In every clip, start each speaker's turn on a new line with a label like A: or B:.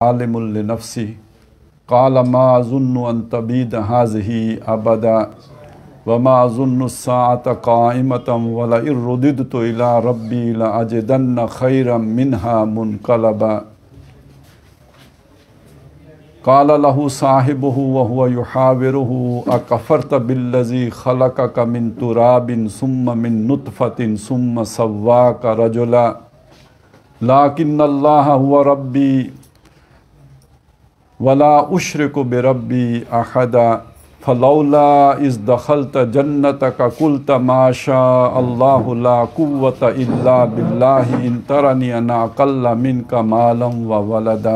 A: ظالم لنفسی قال ما ظن ان تبید هذه ابدا وما ظن الساعة قائمة ولئن رددت الى ربی لاجدن خیرا منها منقلبا قال له صاحبه وهو يحاوره اکفرت بالذی خلقك من تراب ثم من نطفة ثم سواك رجلا لكن الله هو ربی ولا اشرک بربی احدا فلولا اذ دخلت جنتک قلت ما شاء اللہ لا قوة الا باللہ ان ترنی انا اقل منک مالا وولدا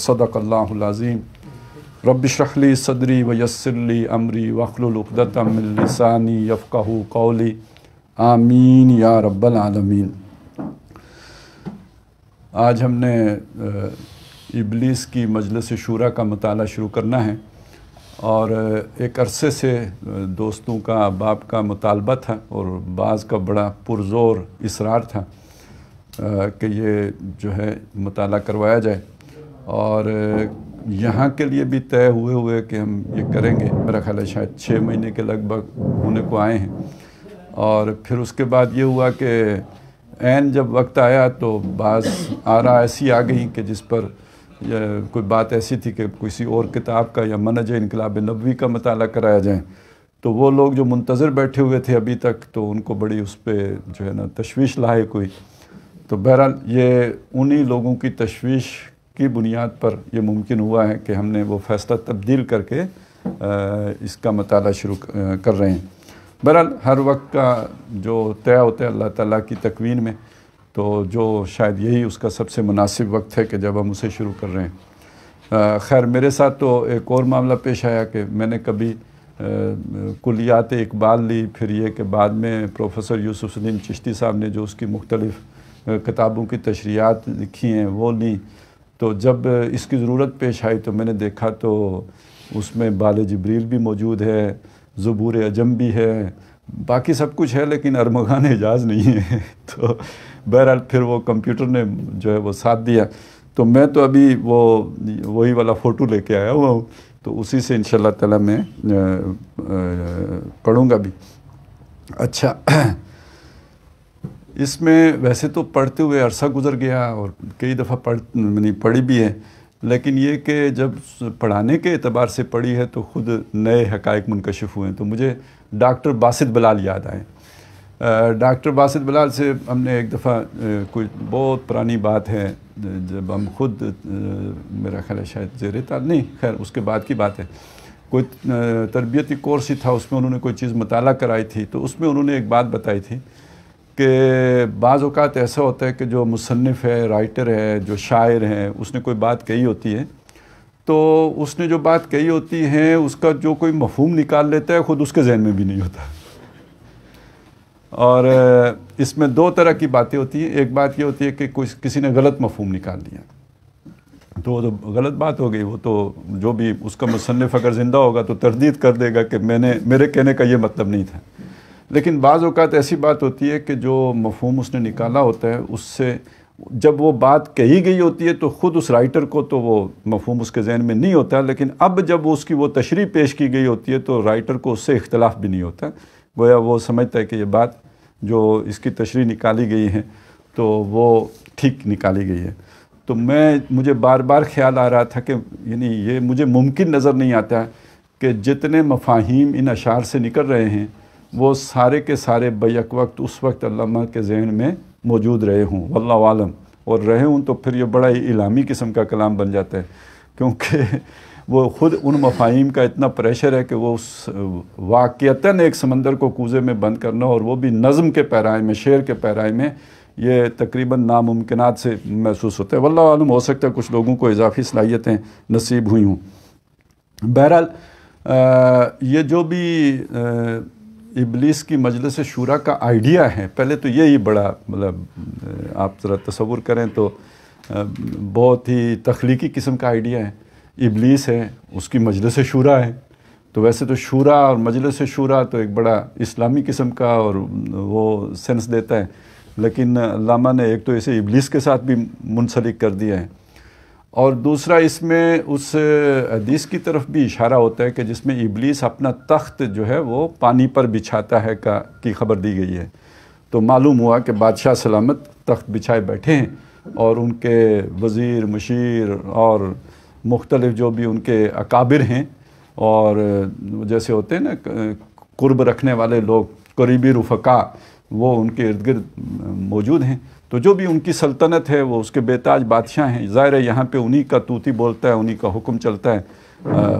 A: صدق اللہ العظیم رب اشرح لی صدری ویسر لی امری واحلل عقدۃ من لسانی یفقہوا قولی آمین یا رب العالمین۔ آج ہم نے ابلیس کی مجلس شورا کا مطالعہ شروع کرنا ہے، اور ایک عرصے سے دوستوں کا احباب کا مطالبہ تھا اور بعض کا بڑا پرزور اصرار تھا کہ یہ جو ہے مطالعہ کروایا جائے، اور یہاں کے لیے بھی طے ہوئے کہ ہم یہ کریں گے۔ میرا خیال ہے شاید 6 مہینے کے لگ بھگ ہونے کو آئے ہیں، اور پھر اس کے بعد یہ ہوا کہ عین جب وقت آیا تو بعض آراء ایسی آ گئیں کہ جس پر کوئی بات ایسی تھی کہ کسی اور کتاب کا یا منہج انقلاب نبوی کا مطالعہ کرایا جائے، تو وہ لوگ جو منتظر بیٹھے ہوئے تھے ابھی تک، تو ان کو بڑی اس پہ جو ہے نا تشویش لاحق ہوئی۔ تو بہرحال یہ انہی لوگوں کی تشویش کی بنیاد پر یہ ممکن ہوا ہے کہ ہم نے وہ فیصلہ تبدیل کر کے اس کا مطالعہ شروع کر رہے ہیں۔ بہرحال ہر وقت کا جو طے ہوتا ہے اللہ تعالیٰ کی تکوین میں، تو جو شاید یہی اس کا سب سے مناسب وقت ہے کہ جب ہم اسے شروع کر رہے ہیں۔ خیر میرے ساتھ تو ایک اور معاملہ پیش آیا کہ میں نے کبھی کلیات اقبال لی، پھر یہ کہ بعد میں پروفیسر یوسف سلیم چشتی صاحب نے جو اس کی مختلف کتابوں کی تشریحات لکھی ہیں وہ لی، تو جب اس کی ضرورت پیش آئی تو میں نے دیکھا تو اس میں بال جبریل بھی موجود ہے، زبور عجم بھی ہے، باقی سب کچھ ہے، لیکن ارمغان حجاز نہیں ہے۔ تو بہرحال پھر وہ کمپیوٹر نے جو ہے وہ ساتھ دیا، تو میں تو ابھی وہی والا فوٹو لے کے آیا ہوا ہوں، تو اسی سے انشاءاللہ تعالی میں پڑھوں گا بھی۔ اچھا، اس میں ویسے تو پڑھتے ہوئے عرصہ گزر گیا اور کئی دفعہ پڑھی بھی ہے، لیکن یہ کہ جب پڑھانے کے اعتبار سے پڑھی ہے تو خود نئے حقائق منکشف ہوئے ہیں۔ تو مجھے ڈاکٹر باسط بلال یاد آئے۔ ڈاکٹر باسط بلال سے ہم نے ایک دفعہ کوئی بہت پرانی بات ہے، جب ہم خود میرا خیال ہے شاید زیر تعلیم نہیں، خیر اس کے بعد کی بات ہے، کوئی تربیتی کورس ہی تھا، اس میں انہوں نے کوئی چیز مطالعہ کرائی تھی، تو اس میں انہوں نے ایک بات بتائی تھی کہ بعض اوقات ایسا ہوتا ہے کہ جو مصنف ہے، رائٹر ہے، جو شاعر ہے، اس نے کوئی بات کہی ہوتی ہے، تو اس نے جو بات کہی ہوتی ہے اس کا جو کوئی مفہوم نکال لیتا ہے خود اس کے ذہن میں بھی نہیں ہوتا۔ اور اس میں 2 طرح کی باتیں ہوتی ہیں۔ ایک بات یہ ہوتی ہے کہ کسی نے غلط مفہوم نکال دیا، تو وہ تو غلط بات ہو گئی، وہ تو جو بھی اس کا مصنف اگر زندہ ہوگا تو تردید کر دے گا کہ میرے کہنے کا یہ مطلب نہیں تھا۔ لیکن بعض اوقات ایسی بات ہوتی ہے کہ جو مفہوم اس نے نکالا ہوتا ہے، اس سے جب وہ بات کہی گئی ہوتی ہے تو خود اس رائٹر کو تو وہ مفہوم اس کے ذہن میں نہیں ہوتا، لیکن اب جب اس کی وہ تشریح پیش کی گئی ہوتی ہے تو رائٹر کو اس سے اختلاف بھی نہیں ہوتا، گویا وہ سمجھتا ہے کہ یہ بات جو اس کی تشریح نکالی گئی ہے تو وہ ٹھیک نکالی گئی ہے۔ تو مجھے بار بار خیال آ رہا تھا کہ یعنی یہ مجھے ممکن نظر نہیں آتا کہ جتنے مفاہیم ان اشعار سے نکل رہے ہیں وہ سارے کے سارے بیک وقت اس وقت علامہ کے ذہن میں موجود رہے ہوں، واللہ عالم، اور رہے ہوں تو پھر یہ بڑا ہی الہامی قسم کا کلام بن جاتا ہے، کیونکہ وہ خود ان مفاہیم کا اتنا پریشر ہے کہ وہ اس واقعتاً ایک سمندر کو کوزے میں بند کرنا، اور وہ بھی نظم کے پیرائے میں، شعر کے پیرائے میں، یہ تقریباً ناممکنات سے محسوس ہوتا ہے۔ واللہ عالم، ہو سکتا ہے کچھ لوگوں کو اضافی صلاحیتیں نصیب ہوئی ہوں۔ بہرحال یہ جو بھی ابلیس کی مجلس شورا کا آئیڈیا ہے، پہلے تو یہی بڑا مطلب آپ ذرا تصور کریں تو بہت ہی تخلیقی قسم کا آئیڈیا ہے۔ ابلیس ہے، اس کی مجلس شورا ہے، تو ویسے تو شورا اور مجلس شورا تو ایک بڑا اسلامی قسم کا اور وہ سینس دیتا ہے، لیکن علامہ نے ایک تو اسے ابلیس کے ساتھ بھی منسلک کر دیا ہے۔ اور دوسرا اس میں اس حدیث کی طرف بھی اشارہ ہوتا ہے کہ جس میں ابلیس اپنا تخت جو ہے وہ پانی پر بچھاتا ہے کی خبر دی گئی ہے. تو معلوم ہوا کہ بادشاہ سلامت تخت بچھائے بیٹھے ہیں اور ان کے وزیر مشیر اور مختلف جو بھی ان کے اکابر ہیں اور جیسے ہوتے ہیں نا قرب رکھنے والے لوگ، قریبی رفقا، وہ ان کے ارد گرد موجود ہیں. تو جو بھی ان کی سلطنت ہے وہ اس کے بے تاج بادشاہ ہیں. ظاہر ہے یہاں پہ انہی کا طوطی بولتا ہے، انہی کا حکم چلتا ہے،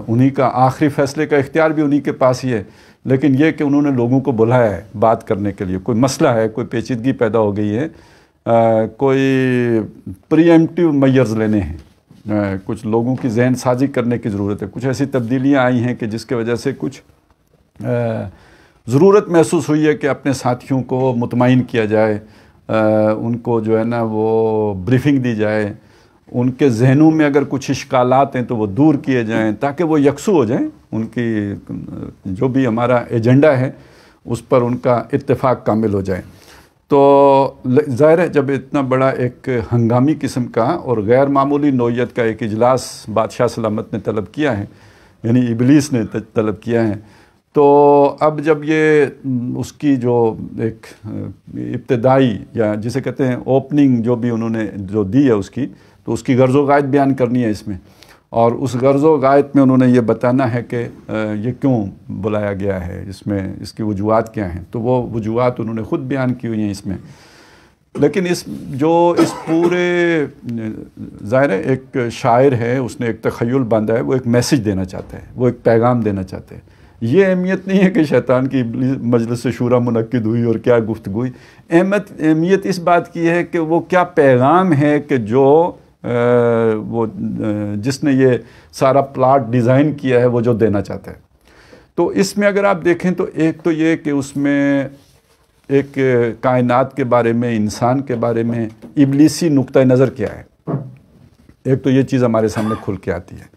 A: انہی کا آخری فیصلے کا اختیار بھی انہی کے پاس ہی ہے. لیکن یہ کہ انہوں نے لوگوں کو بلایا ہے بات کرنے کے لیے، کوئی مسئلہ ہے، کوئی پیچیدگی پیدا ہو گئی ہے، کوئی پری ایمپٹیو میئرز لینے ہیں، کچھ لوگوں کی ذہن سازی کرنے کی ضرورت ہے، کچھ ایسی تبدیلیاں آئی ہیں کہ جس کی وجہ سے کچھ ضرورت محسوس ہوئی ہے کہ اپنے ساتھیوں کو مطمئن کیا جائے، ان کو جو ہے نا وہ بریفنگ دی جائے، ان کے ذہنوں میں اگر کچھ اشکالات ہیں تو وہ دور کیے جائیں تاکہ وہ یکسو ہو جائیں، ان کی جو بھی ہمارا ایجنڈا ہے اس پر ان کا اتفاق کامل ہو جائے. تو ظاہر ہے جب اتنا بڑا ایک ہنگامی قسم کا اور غیر معمولی نوعیت کا ایک اجلاس بادشاہ سلامت نے طلب کیا ہے، یعنی ابلیس نے طلب کیا ہے، تو اب جب یہ اس کی جو ایک ابتدائی یا جسے کہتے ہیں اوپننگ جو بھی انہوں نے جو دی ہے اس کی، تو اس کی غرض و غایت بیان کرنی ہے اس میں، اور اس غرض و غایت میں انہوں نے یہ بتانا ہے کہ یہ کیوں بلایا گیا ہے، اس میں اس کی وجوہات کیا ہیں. تو وہ وجوہات انہوں نے خود بیان کی ہوئی ہیں اس میں. لیکن اس پورے ظاہر ہے ایک شاعر ہے، اس نے ایک تخیل باندھا ہے، وہ ایک میسج دینا چاہتا ہے، وہ ایک پیغام دینا چاہتے ہیں. یہ اہمیت نہیں ہے کہ شیطان کی مجلس شورا منعقد ہوئی اور کیا گفتگو ہوئی. اہمیت اس بات کی ہے کہ وہ کیا پیغام ہے کہ جو وہ جس نے یہ سارا پلاٹ ڈیزائن کیا ہے وہ جو دینا چاہتا ہے. تو اس میں اگر آپ دیکھیں تو ایک تو یہ کہ اس میں ایک کائنات کے بارے میں، انسان کے بارے میں ابلیسی نقطہ نظر کیا ہے، ایک تو یہ چیز ہمارے سامنے کھل کے آتی ہے.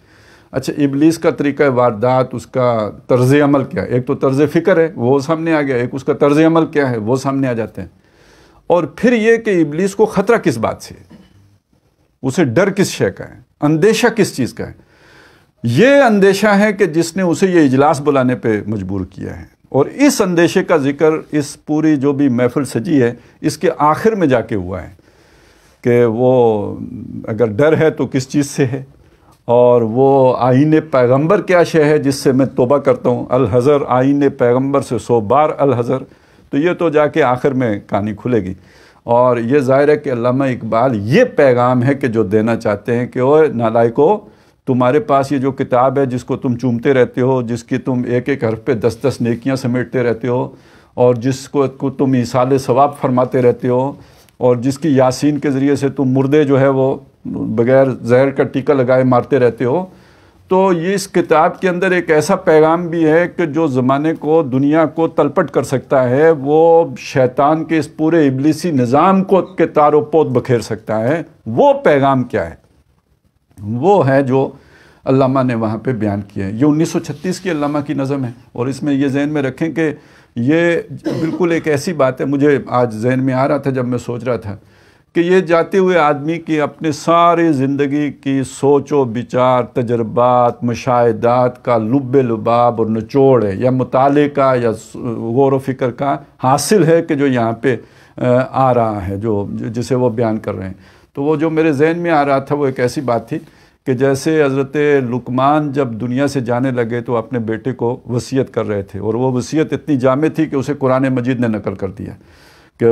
A: اچھا، ابلیس کا طریقہ واردات، اس کا طرز عمل کیا ہے، ایک تو طرز فکر ہے وہ سامنے آ گیا، ایک اس کا طرز عمل کیا ہے وہ سامنے آ جاتے ہیں. اور پھر یہ کہ ابلیس کو خطرہ کس بات سے، اسے ڈر کس شے کا ہے، اندیشہ کس چیز کا ہے. یہ اندیشہ ہے کہ جس نے اسے یہ اجلاس بلانے پہ مجبور کیا ہے. اور اس اندیشے کا ذکر اس پوری جو بھی محفل سجی ہے اس کے آخر میں جا کے ہوا ہے کہ وہ اگر ڈر ہے تو کس چیز سے ہے، اور وہ آئین پیغمبر کیا شے ہے جس سے میں توبہ کرتا ہوں، الحذر آئین پیغمبر سے 100 بار الحذر. تو یہ تو جا کے آخر میں کہانی کھلے گی. اور یہ ظاہر ہے کہ علامہ اقبال یہ پیغام ہے کہ جو دینا چاہتے ہیں کہ اوے نالائکو، تمہارے پاس یہ جو کتاب ہے جس کو تم چومتے رہتے ہو، جس کی تم ایک ایک حرف پہ 10 نیکیاں سمیٹتے رہتے ہو، اور جس کو تم ایصال ثواب فرماتے رہتے ہو، اور جس کی یاسین کے ذریعے سے تم مردے جو ہے وہ بغیر زہر کا ٹیکہ لگائے مارتے رہتے ہو، تو یہ اس کتاب کے اندر ایک ایسا پیغام بھی ہے کہ جو زمانے کو، دنیا کو تلپٹ کر سکتا ہے، وہ شیطان کے اس پورے ابلیسی نظام کو کے تار و پود بکھیر سکتا ہے. وہ پیغام کیا ہے؟ وہ ہے جو علامہ نے وہاں پہ بیان کیا ہے. یہ 1936 کی علامہ کی نظم ہے، اور اس میں یہ ذہن میں رکھیں کہ یہ بالکل ایک ایسی بات ہے، مجھے آج ذہن میں آ رہا تھا جب میں سوچ رہا تھا کہ یہ جاتے ہوئے آدمی کی اپنے ساری زندگی کی سوچ و بچار، تجربات، مشاہدات کا لب لباب اور نچوڑ ہے، یا مطالعے کا یا غور و فکر کا حاصل ہے کہ جو یہاں پہ آ رہا ہے، جسے وہ بیان کر رہے ہیں. تو وہ جو میرے ذہن میں آ رہا تھا وہ ایک ایسی بات تھی کہ جیسے حضرت لقمان جب دنیا سے جانے لگے تو اپنے بیٹے کو وصیت کر رہے تھے، اور وہ وصیت اتنی جامع تھی کہ اسے قرآن مجید نے نقل کر دیا کہ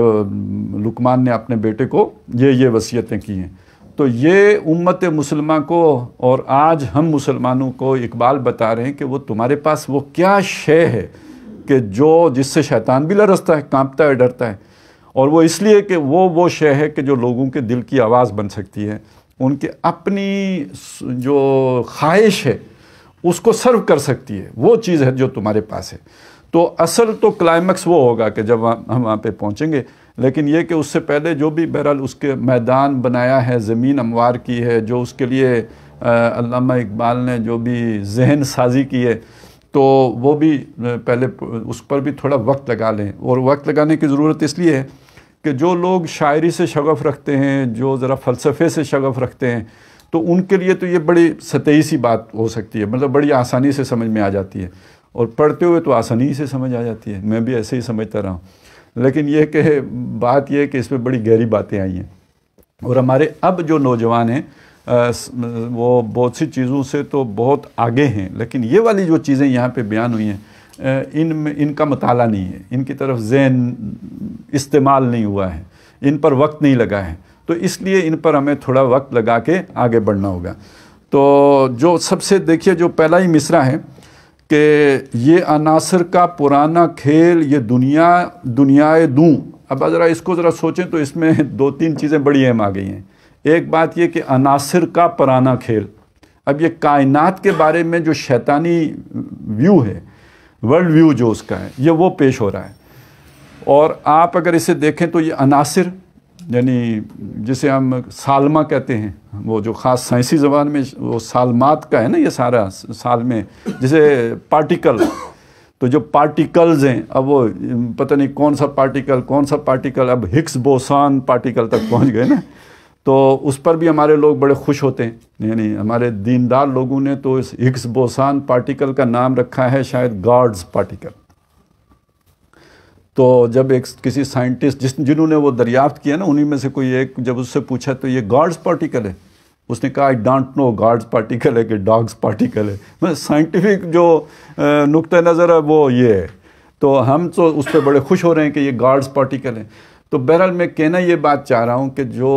A: لقمان نے اپنے بیٹے کو یہ وصیتیں کی ہیں. تو یہ امت مسلمہ کو اور آج ہم مسلمانوں کو اقبال بتا رہے ہیں کہ وہ تمہارے پاس وہ کیا شے ہے کہ جس سے شیطان بھی لرزتا ہے، کانپتا ہے، ڈرتا ہے. اور وہ اس لیے کہ وہ شے ہے کہ جو لوگوں کے دل کی آواز بن سکتی ہے، ان کے اپنی جو خواہش ہے اس کو سرو کر سکتی ہے، وہ چیز ہے جو تمہارے پاس ہے. تو اصل تو کلائمیکس وہ ہوگا کہ جب ہم وہاں پہ پہنچیں گے، لیکن یہ کہ اس سے پہلے جو بھی بہرحال اس کے میدان بنایا ہے، زمین ہموار کی ہے، جو اس کے لیے علامہ اقبال نے جو بھی ذہن سازی کی ہے، تو وہ بھی پہلے اس پر بھی تھوڑا وقت لگا لیں. اور وقت لگانے کی ضرورت اس لیے ہے کہ جو لوگ شاعری سے شغف رکھتے ہیں، جو ذرا فلسفے سے شغف رکھتے ہیں، تو ان کے لیے تو یہ بڑی سطحی سی بات ہو سکتی ہے، مطلب بڑی آسانی سے سمجھ میں آ جاتی ہے، اور پڑھتے ہوئے تو آسانی سے سمجھ آ جاتی ہے، میں بھی ایسے ہی سمجھتا رہا ہوں، لیکن یہ کہ بات یہ ہے کہ اس میں بڑی گہری باتیں آئی ہیں، اور ہمارے اب جو نوجوان ہیں وہ بہت سی چیزوں سے تو بہت آگے ہیں، لیکن یہ والی جو چیزیں یہاں پہ بیان ہوئی ہیں ان کا مطالعہ نہیں ہے، ان کی طرف ذہن استعمال نہیں ہوا ہے، ان پر وقت نہیں لگا ہے، تو اس لیے ان پر ہمیں تھوڑا وقت لگا کے آگے بڑھنا ہوگا۔ تو جو سب سے دیکھیے جو پہلا ہی مصرع ہے کہ یہ عناصر کا پرانا کھیل، یہ دنیائے دوں۔ اب ذرا اس کو ذرا سوچیں تو اس میں دو تین چیزیں بڑی اہم آ گئی ہیں۔ ایک بات یہ کہ عناصر کا پرانا کھیل، اب یہ کائنات کے بارے میں جو شیطانی ویو ہے، ورلڈ ویو جو اس کا ہے، یہ وہ پیش ہو رہا ہے، اور آپ اگر اسے دیکھیں تو یہ عناصر، یعنی جسے ہم سالمہ کہتے ہیں، وہ جو خاص سائنسی زبان میں وہ سالمات کا ہے نا، یہ سارا سال میں، جسے پارٹیکل، تو جو پارٹیکلز ہیں، اب وہ پتہ نہیں کون سا پارٹیکل، اب ہگس بوسان پارٹیکل تک پہنچ گئے نا، تو اس پر بھی ہمارے لوگ بڑے خوش ہوتے ہیں، یعنی ہمارے دیندار لوگوں نے تو اس ہگس بوسان پارٹیکل کا نام رکھا ہے شاید گاڈز پارٹیکل۔ تو جب کسی سائنٹسٹ جنہوں نے وہ دریافت کیا نا، انہی میں سے کوئی ایک جب اس سے پوچھا تو یہ گاڈز پارٹیکل ہے، اس نے کہا I don't know God's particle ہے کہ ڈاگز پارٹیکل ہے، مطلب سائنٹیفک جو نقطہ نظر ہے وہ یہ ہے، تو ہم تو اس پہ بڑے خوش ہو رہے ہیں کہ یہ گاڈز پارٹیکل ہے۔ تو بہرحال میں کہنا یہ بات چاہ رہا ہوں کہ جو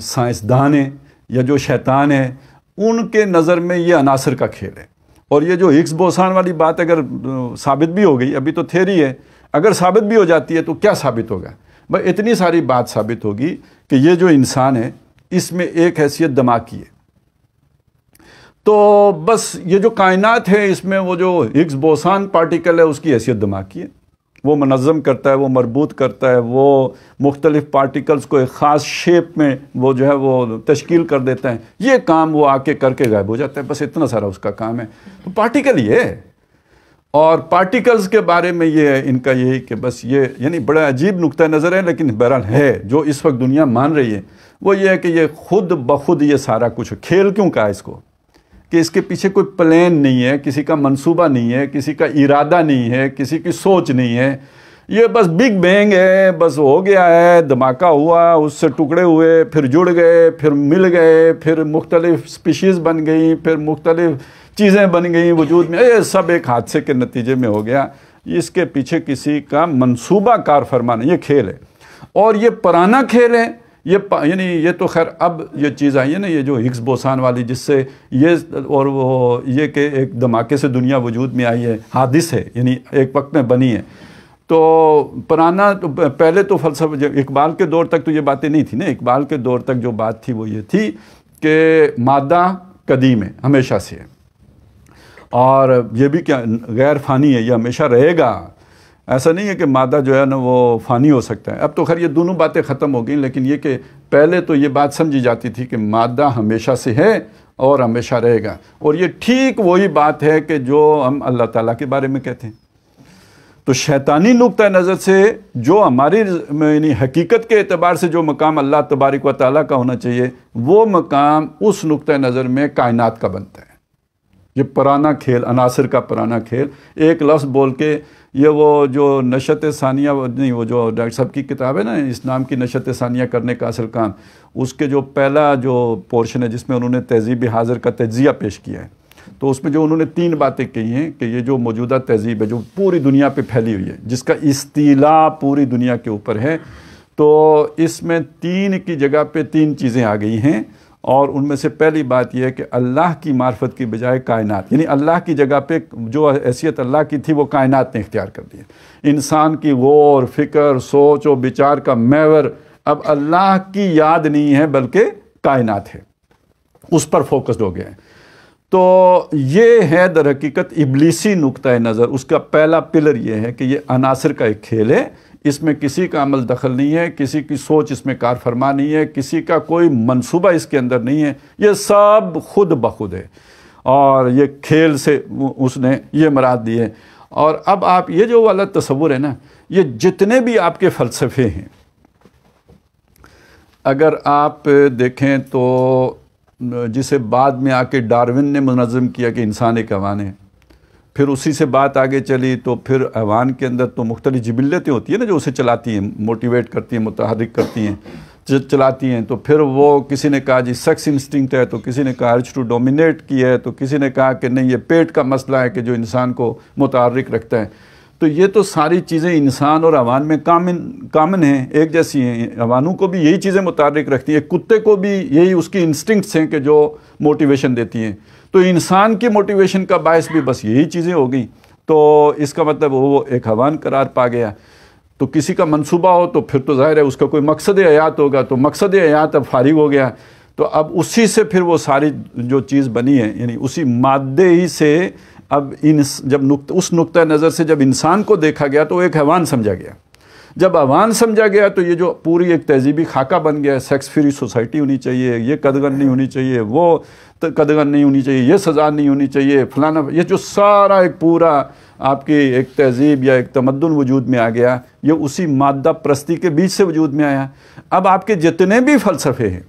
A: سائنسدان ہیں یا جو شیطان ہیں، ان کے نظر میں یہ عناصر کا کھیل ہے، اور یہ جو ہگس بوسان والی بات اگر ثابت بھی ہو گئی، ابھی تو تھیوری ہے، اگر ثابت بھی ہو جاتی ہے تو کیا ثابت ہوگا؟ بھائی اتنی ساری بات ثابت ہوگی کہ یہ جو انسان ہے اس میں ایک حیثیت دماغ کی ہے، تو بس یہ جو کائنات ہے اس میں وہ جو ہگس بوسان پارٹیکل ہے اس کی حیثیت دماغ کی ہے، وہ منظم کرتا ہے، وہ مربوط کرتا ہے، وہ مختلف پارٹیکلز کو ایک خاص شیپ میں وہ جو ہے وہ تشکیل کر دیتا ہے، یہ کام وہ آ کے کر کے غائب ہو جاتا ہے، بس اتنا سارا اس کا کام ہے، تو پارٹیکل یہ ہے۔ اور پارٹیکلز کے بارے میں یہ ہے ان کا یہی کہ بس یہ، یعنی بڑا عجیب نقطہ نظر ہے، لیکن بہرحال ہے جو اس وقت دنیا مان رہی ہے، وہ یہ ہے کہ یہ خود بخود یہ سارا کچھ کھیل کیوں کہا اس کو، کہ اس کے پیچھے کوئی پلان نہیں ہے، کسی کا منصوبہ نہیں ہے، کسی کا ارادہ نہیں ہے، کسی کی سوچ نہیں ہے، یہ بس بگ بینگ ہے، بس ہو گیا ہے، دھماکہ ہوا، اس سے ٹکڑے ہوئے، پھر جڑ گئے، پھر مل گئے، پھر مختلف سپیشیز بن گئی، پھر مختلف چیزیں بن گئیں وجود میں، یہ سب ایک حادثے کے نتیجے میں ہو گیا، اس کے پیچھے کسی کا منصوبہ کار فرمانا، یہ کھیل ہے، اور یہ پرانا کھیل ہے، یعنی یہ تو خیر اب یہ چیز آئی ہے نا، یہ جو ہگس بوسان والی، جس سے یہ اور وہ یہ کہ ایک دھماکے سے دنیا وجود میں آئی ہے، حادث ہے، یعنی ایک وقت میں بنی ہے، تو پرانا تو پہلے تو فلسفہ اقبال کے دور تک تو یہ باتیں نہیں تھیں نا، اقبال کے دور تک جو بات تھی وہ یہ تھی کہ مادہ قدیم ہے، ہمیشہ سے ہے، اور یہ بھی کیا غیر فانی ہے، یہ ہمیشہ رہے گا، ایسا نہیں ہے کہ مادہ جو ہے نا وہ فانی ہو سکتا ہے۔ اب تو خیر یہ دونوں باتیں ختم ہو گئیں، لیکن یہ کہ پہلے تو یہ بات سمجھی جاتی تھی کہ مادہ ہمیشہ سے ہے اور ہمیشہ رہے گا، اور یہ ٹھیک وہی بات ہے کہ جو ہم اللہ تعالیٰ کے بارے میں کہتے ہیں۔ تو شیطانی نقطہ نظر سے جو ہماری یعنی حقیقت کے اعتبار سے جو مقام اللہ تبارک و تعالیٰ کا ہونا چاہیے، وہ مقام اس نقطہ نظر میں کائنات کا بنتا ہے۔ یہ پرانا کھیل، عناصر کا پرانا کھیل، ایک لفظ بول کے یہ وہ جو نشأت ثانیہ نہیں، وہ جو ڈاکٹر صاحب کی کتاب ہے نا، اسلام کی نشأت ثانیہ کرنے کا اصل کام، اس کے جو پہلا جو پورشن ہے جس میں انہوں نے تہذیب حاضر کا تجزیہ پیش کیا ہے، تو اس میں جو انہوں نے 3 باتیں کہی ہیں کہ یہ جو موجودہ تہذیب ہے جو پوری دنیا پہ پھیلی ہوئی ہے، جس کا استیلاء پوری دنیا کے اوپر ہے، تو اس میں 3 کی جگہ پہ 3 چیزیں آ گئی ہیں، اور ان میں سے پہلی بات یہ ہے کہ اللہ کی معرفت کی بجائے کائنات، یعنی اللہ کی جگہ پہ جو حیثیت اللہ کی تھی وہ کائنات نے اختیار کر دی ہے۔ انسان کی غور، فکر، سوچ و بچار کا محور اب اللہ کی یاد نہیں ہے بلکہ کائنات ہے، اس پر فوکسڈ ہو گیا ہے۔ تو یہ ہے در حقیقت ابلیسی نقطہ نظر، اس کا پہلا پلر یہ ہے کہ یہ عناصر کا ایک کھیل ہے، اس میں کسی کا عمل دخل نہیں ہے، کسی کی سوچ اس میں کار فرما نہیں ہے، کسی کا کوئی منصوبہ اس کے اندر نہیں ہے، یہ سب خود بخود ہے، اور یہ کھیل سے اس نے یہ مراد دی ہے۔ اور اب آپ یہ جو والا تصور ہے نا، یہ جتنے بھی آپ کے فلسفے ہیں، اگر آپ دیکھیں تو جسے بعد میں آ کے ڈارون نے منظم کیا کہ انسان ایک حیوان ہے، پھر اسی سے بات آگے چلی تو پھر حیوان کے اندر تو مختلف جبلتیں ہوتی ہیں نا جو اسے چلاتی ہیں، موٹیویٹ کرتی ہیں، متحرک کرتی ہیں، چلاتی ہیں. تو پھر وہ کسی نے کہا جی سیکس انسٹنکٹ ہے، تو کسی نے کہا ارج ٹو ڈومینیٹ کی ہے، تو کسی نے کہا کہ نہیں یہ پیٹ کا مسئلہ ہے کہ جو انسان کو متحرک رکھتا ہے. تو یہ تو ساری چیزیں انسان اور حیوان میں کامن ہیں، ایک جیسی ہیں. حیوانوں کو بھی یہی چیزیں متحرک رکھتی ہیں، کتے کو بھی یہی اس کی انسٹنکٹس ہیں کہ جو موٹیویشن دیتی ہیں. تو انسان کی موٹیویشن کا باعث بھی بس یہی چیزیں ہو گئیں. تو اس کا مطلب وہ ایک حیوان قرار پا گیا. تو کسی کا منصوبہ ہو تو پھر تو ظاہر ہے اس کا کوئی مقصد حیات ہوگا، تو مقصد حیات اب فارغ ہو گیا. تو اب اسی سے پھر وہ ساری جو چیز بنی ہے، یعنی اسی مادے ہی سے اب جب اس نقطہ نظر سے جب انسان کو دیکھا گیا تو ایک حیوان سمجھا گیا. جب حیوان سمجھا گیا تو یہ جو پوری ایک تہذیبی خاکہ بن گیا، سیکس فری سوسائٹی ہونی چاہیے، یہ قدغن نہیں ہونی چاہیے، وہ قدغن نہیں ہونی چاہیے، یہ سزا نہیں ہونی چاہیے، فلانا، یہ جو سارا ایک پورا آپ کی ایک تہذیب یا ایک تمدن وجود میں آ گیا، یہ اسی مادہ پرستی کے بیچ سے وجود میں آیا. اب آپ کے جتنے بھی فلسفے ہیں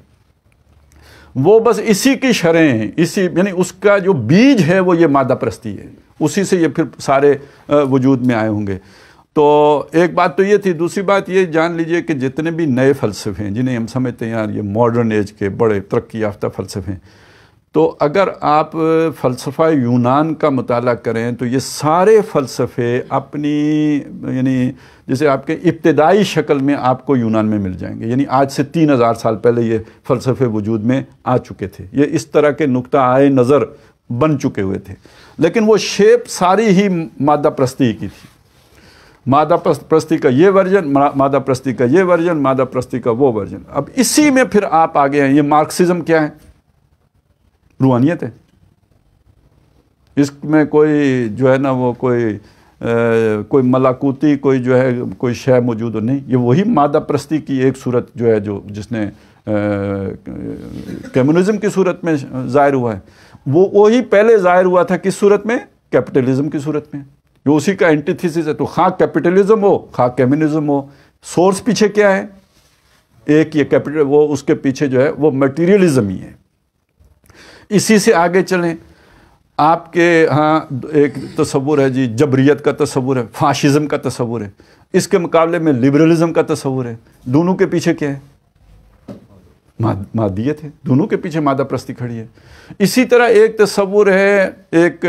A: وہ بس اسی کی شرح ہیں، اسی یعنی اس کا جو بیج ہے وہ یہ مادہ پرستی ہے، اسی سے یہ پھر سارے وجود میں آئے ہوں گے. تو ایک بات تو یہ تھی. دوسری بات یہ جان لیجئے کہ جتنے بھی نئے فلسفے ہیں جنہیں ہم سمجھتے ہیں یار یہ ماڈرن ایج کے بڑے ترقی یافتہ فلسفے ہیں، تو اگر آپ فلسفہ یونان کا مطالعہ کریں تو یہ سارے فلسفے اپنی یعنی جیسے آپ کے ابتدائی شکل میں آپ کو یونان میں مل جائیں گے. یعنی آج سے 3000 سال پہلے یہ فلسفے وجود میں آ چکے تھے، یہ اس طرح کے نقطہ آئے نظر بن چکے ہوئے تھے، لیکن وہ شیپ ساری ہی مادہ پرستی کی تھی. مادہ پرستی کا یہ ورژن، مادہ پرستی کا یہ ورژن، مادہ پرستی کا وہ ورژن. اب اسی میں پھر آپ آگے ہیں. یہ مارکسزم کیا ہے؟ روحانیت ہے. اس میں کوئی جو ہے نا وہ کوئی ملاکوتی کوئی جو ہے کوئی شے موجود ہو نہیں. یہ وہی مادہ پرستی کی ایک صورت جو ہے جس نے کمیونزم کی صورت میں ظاہر ہوا ہے. وہی پہلے ظاہر ہوا تھا کس صورت میں؟ کیپٹلزم کی صورت میں، جو اسی کا اینٹیتھیسس ہے. تو خواہ کیپٹلزم ہو خواہ کمیونزم ہو، سورس پیچھے کیا ہے؟ ایک یہ کیپٹل، وہ اس کے پیچھے جو ہے وہ میٹیریلزم ہی ہے. اسی سے آگے چلیں، آپ کے ہاں ایک تصور ہے جی جبریت کا تصور ہے، فاشزم کا تصور ہے. اس کے مقابلے میں لبرلزم کا تصور ہے. دونوں کے پیچھے کیا ہے؟ مادیت ہے. دونوں کے پیچھے مادہ پرستی کھڑی ہے. اسی طرح ایک تصور ہے ایک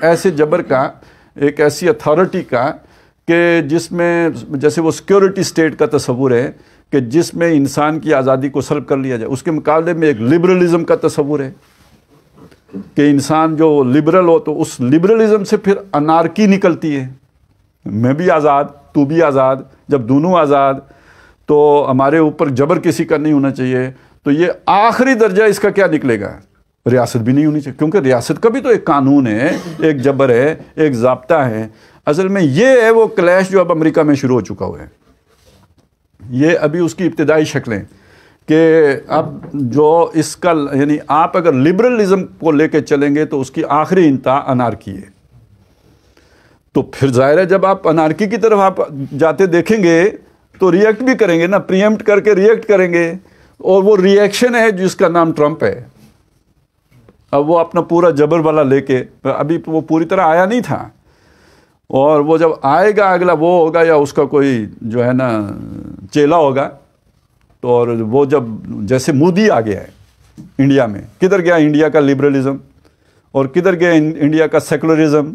A: ایسے جبر کا، ایک ایسی اتھارٹی کا کہ جس میں جیسے وہ سیکیورٹی سٹیٹ کا تصور ہے کہ جس میں انسان کی آزادی کو سلب کر لیا جائے. اس کے مقابلے میں ایک لبرلزم کا تصور ہے کہ انسان جو لبرل ہو تو اس لبرلزم سے پھر انارکی نکلتی ہے. میں بھی آزاد، تو بھی آزاد. جب دونوں آزاد تو ہمارے اوپر جبر کسی کا نہیں ہونا چاہیے. تو یہ آخری درجہ اس کا کیا نکلے گا؟ ریاست بھی نہیں ہونی چاہیے، کیونکہ ریاست کا بھی تو ایک قانون ہے، ایک جبر ہے، ایک ضابطہ ہے. اصل میں یہ ہے وہ کلیش جو اب امریکہ میں شروع ہو چکا ہوا ہے. یہ ابھی اس کی ابتدائی شکلیں کہ اب جو اس کا یعنی آپ اگر لبرلزم کو لے کے چلیں گے تو اس کی آخری انتہا انارکی ہے. تو پھر ظاہر ہے جب آپ انارکی کی طرف آپ جاتے دیکھیں گے تو ریئیکٹ بھی کریں گے نا، پریمپٹ کر کے ریئیکٹ کریں گے. اور وہ ریئیکشن ہے جس کا نام ٹرمپ ہے. اب وہ اپنا پورا جبر والا لے کے، ابھی وہ پوری طرح آیا نہیں تھا، اور وہ جب آئے گا اگلا وہ ہوگا یا اس کا کوئی جو ہے نا چیلا ہوگا. تو اور وہ جب جیسے مودی آ گیا ہے انڈیا میں، کدھر گیا انڈیا کا لبرلزم اور کدھر گیا انڈیا کا سیکولرزم.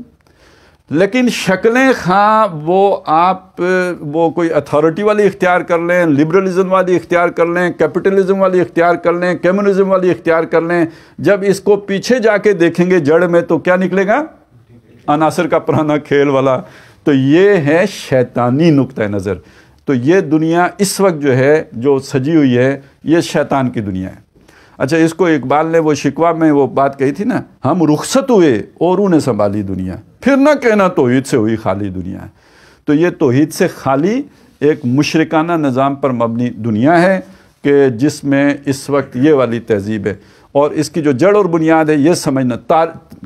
A: لیکن شکلیں خواہ وہ آپ وہ کوئی اتھارٹی والی اختیار کر لیں، لبرلزم والی اختیار کر لیں، کیپٹلزم والی اختیار کر لیں، کمیونزم والی اختیار کر لیں، جب اس کو پیچھے جا کے دیکھیں گے جڑ میں تو کیا نکلے گا؟ عناصر کا پرانا کھیل والا. تو یہ ہے شیطانی نقطہ نظر. تو یہ دنیا اس وقت جو ہے جو سجی ہوئی ہے یہ شیطان کی دنیا ہے. اچھا، اس کو اقبال نے وہ شکوہ میں وہ بات کہی تھی نا، ہم رخصت ہوئے اوروں نے سنبھالی دنیا، پھر نہ کہنا توحید سے ہوئی خالی دنیا. تو یہ توحید سے خالی ایک مشرکانہ نظام پر مبنی دنیا ہے کہ جس میں اس وقت یہ والی تہذیب ہے. اور اس کی جو جڑ اور بنیاد ہے یہ سمجھنا،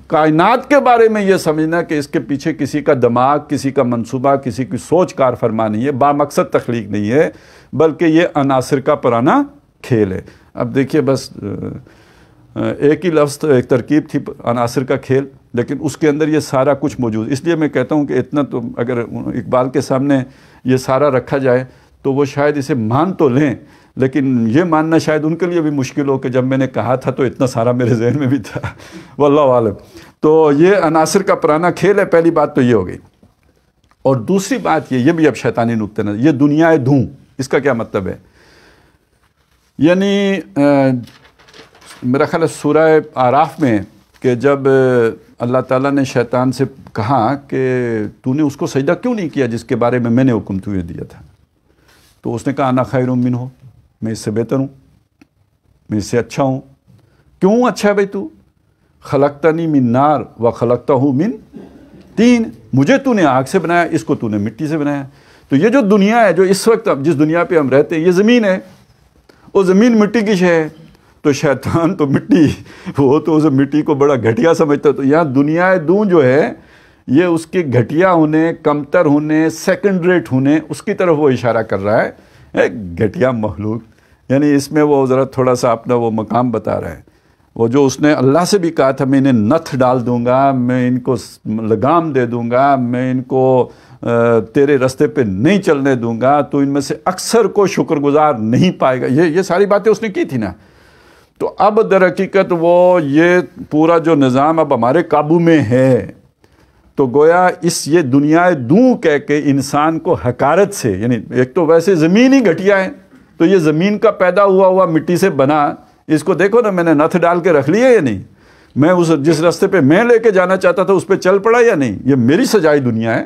A: کائنات کے بارے میں یہ سمجھنا کہ اس کے پیچھے کسی کا دماغ، کسی کا منصوبہ، کسی کی سوچ کار فرما نہیں ہے، بامقصد تخلیق نہیں ہے، بلکہ یہ عناصر کا پرانا کھیل ہے. اب دیکھیے بس ایک ہی لفظ ایک ترکیب تھی عناصر کا کھیل، لیکن اس کے اندر یہ سارا کچھ موجود. اس لیے میں کہتا ہوں کہ اتنا تو اگر اقبال کے سامنے یہ سارا رکھا جائے تو وہ شاید اسے مان تو لیں، لیکن یہ ماننا شاید ان کے لیے بھی مشکل ہو کہ جب میں نے کہا تھا تو اتنا سارا میرے ذہن میں بھی تھا. واللہ عالم. تو یہ عناصر کا پرانا کھیل ہے. پہلی بات تو یہ ہو گئی. اور دوسری بات یہ بھی اب شیطانی نقطہ نظر، یہ دنیا دھوں، اس کا کیا مطلب ہے؟ یعنی میرا خیال ہے سورہ اعراف میں کہ جب اللہ تعالیٰ نے شیطان سے کہا کہ تو نے اس کو سجدہ کیوں نہیں کیا جس کے بارے میں نے حکم تجھے دیا تھا، تو اس نے کہا انا خیر منہ، میں اس سے بہتر ہوں، میں اس سے اچھا ہوں. کیوں اچھا ہے بھائی؟ تو خلقتنی من نار و خلقتہ من طین، مجھے تو نے آگ سے بنایا، اس کو تو نے مٹی سے بنایا. تو یہ جو دنیا ہے، جو اس وقت جس دنیا پہ ہم رہتے ہیں، یہ زمین ہے، وہ زمین مٹی کی شے ہے. تو شیطان تو مٹی، وہ تو اس مٹی کو بڑا گھٹیا سمجھتا ہے. تو یہاں دنیا دوں جو ہے یہ اس کے گھٹیا ہونے، کمتر ہونے، سیکنڈ ریٹ ہونے، اس کی طرف وہ اشارہ کر رہا ہے. ایک گھٹیا مخلوق، یعنی اس میں وہ ذرا تھوڑا سا اپنا وہ مقام بتا رہا ہے. وہ جو اس نے اللہ سے بھی کہا تھا میں انہیں نتھ ڈال دوں گا، میں ان کو لگام دے دوں گا، میں ان کو تیرے رستے پہ نہیں چلنے دوں گا، تو ان میں سے اکثر کو شکر گزار نہیں پائے گا. یہ ساری باتیں اس نے کی تھی نا. تو اب در حقیقت وہ یہ پورا جو نظام اب ہمارے قابو میں ہے. تو گویا یہ دنیا دوں کہہ کے انسان کو حقارت سے، یعنی ایک تو ویسے زمین ہی گھٹیا ہے، تو یہ زمین کا پیدا ہوا مٹی سے بنا، اس کو دیکھو نا میں نے نتھ ڈال کے رکھ لیا یا نہیں، میں جس راستے پہ میں لے کے جانا چاہتا تھا اس پہ چل پڑا یا نہیں. یہ میری سجائی دنیا ہے.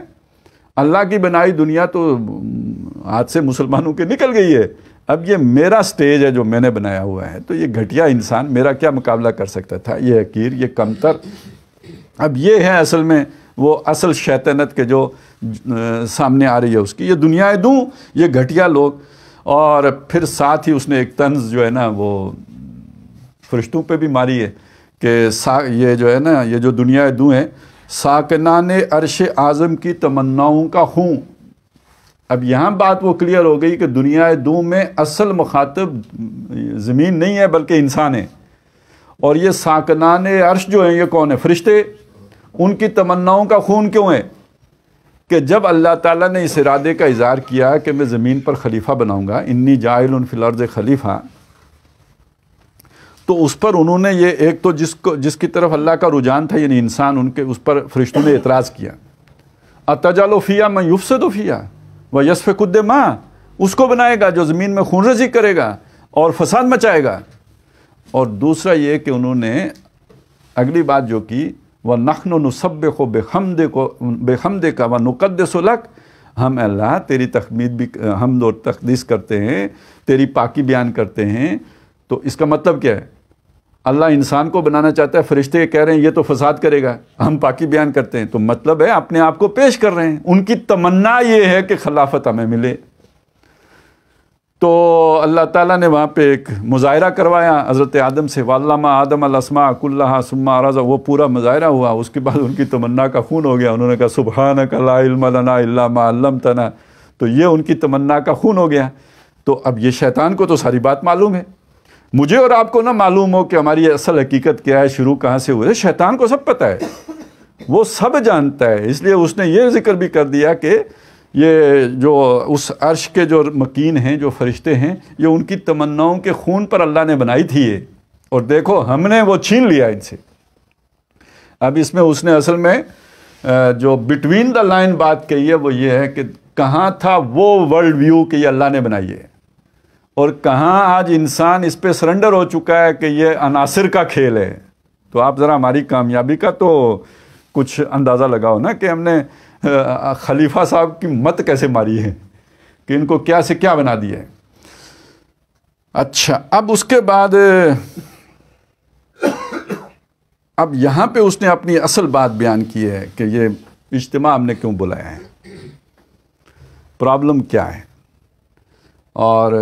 A: اللہ کی بنائی دنیا تو ہاتھ سے مسلمانوں کے نکل گئی ہے. اب یہ میرا سٹیج ہے جو میں نے بنایا ہوا ہے. تو یہ گھٹیا انسان میرا کیا مقابلہ کر سکتا تھا؟ یہ حقیر، یہ کمتر. اب یہ ہے اصل میں وہ اصل شیطنت کے جو سامنے آ رہی ہے اس کی. یہ دنیا دوں، یہ گھٹیا لوگ. اور پھر ساتھ ہی اس نے ایک طنز جو ہے نا وہ فرشتوں پہ بھی ماری ہے کہ یہ جو ہے نا یہ جو دنیا دوں ہے، ساکنان عرش اعظم کی تمناؤں کا ہوں. اب یہاں بات وہ کلیئر ہو گئی کہ دنیا دوں میں اصل مخاطب زمین نہیں ہے بلکہ انسان ہے. اور یہ ساکنان عرش جو ہیں یہ کون ہے؟ فرشتے. ان کی تمناؤں کا خون کیوں ہے؟ کہ جب اللہ تعالیٰ نے اس ارادے کا اظہار کیا کہ میں زمین پر خلیفہ بناؤں گا، انی جاعل فی الارض خلیفہ، تو اس پر انہوں نے یہ ایک تو جس کی طرف اللہ کا رجحان تھا یعنی انسان، ان کے اس پر فرشتوں نے اعتراض کیا. اتجعل فیہا من یفسد فیہا ویسفک الدماء، اس کو بنائے گا جو زمین میں خون ریزی کرے گا اور فساد مچائے گا. اور دوسرا یہ کہ انہوں نے اگلی بات جو کی، وَنَحْنُ نُسَبِّحُ بِحَمْدِكَ وَنُقَدِّسُ لَكَ، ہم اللہ تیری تحمید بھی حمد اور تقدیس کرتے ہیں، تیری پاکی بیان کرتے ہیں. تو اس کا مطلب کیا ہے؟ اللہ انسان کو بنانا چاہتا ہے، فرشتے کہہ رہے ہیں یہ تو فساد کرے گا، ہم پاکی بیان کرتے ہیں. تو مطلب ہے اپنے آپ کو پیش کر رہے ہیں. ان کی تمنا یہ ہے کہ خلافت ہمیں ملے. تو اللہ تعالیٰ نے وہاں پہ ایک مظاہرہ کروایا حضرت آدم سے، وَعَلَّمَ آدَمَ الْأَسْمَاءَ كُلَّهَا ثُمَّ عَرَضَ، وہ پورا مظاہرہ ہوا. اس کے بعد ان کی تمنا کا خون ہو گیا. انہوں نے کہا سبحانک لا علم لنا الا ما علمتنا. تو یہ ان کی تمنا کا خون ہو گیا. تو اب یہ شیطان کو تو ساری بات معلوم ہے. مجھے اور آپ کو نہ معلوم ہو کہ ہماری اصل حقیقت کیا ہے، شروع کہاں سے ہوئے. شیطان کو سب پتہ ہے، وہ سب جانتا ہے. اس لیے اس نے یہ ذکر بھی کر دیا کہ یہ جو اس عرش کے جو مکین ہیں، جو فرشتے ہیں، یہ ان کی تمناؤں کے خون پر اللہ نے بنائی تھی یہ. اور دیکھو ہم نے وہ چھین لیا ان سے. اب اس میں اس نے اصل میں جو بٹوین دا لائن بات کہی ہے وہ یہ ہے کہ کہاں تھا وہ ورلڈ ویو کہ یہ اللہ نے بنائی ہے، اور کہاں آج انسان اس پہ سرنڈر ہو چکا ہے کہ یہ عناصر کا کھیل ہے. تو آپ ذرا ہماری کامیابی کا تو کچھ اندازہ لگاؤ نا کہ ہم نے خلیفہ صاحب کی مت کیسے ماری ہے، کہ ان کو کیا سے کیا بنا دیا ہے. اچھا، اب اس کے بعد اب یہاں پہ اس نے اپنی اصل بات بیان کی ہے کہ یہ اجتماع ہم نے کیوں بلایا ہے، پرابلم کیا ہے اور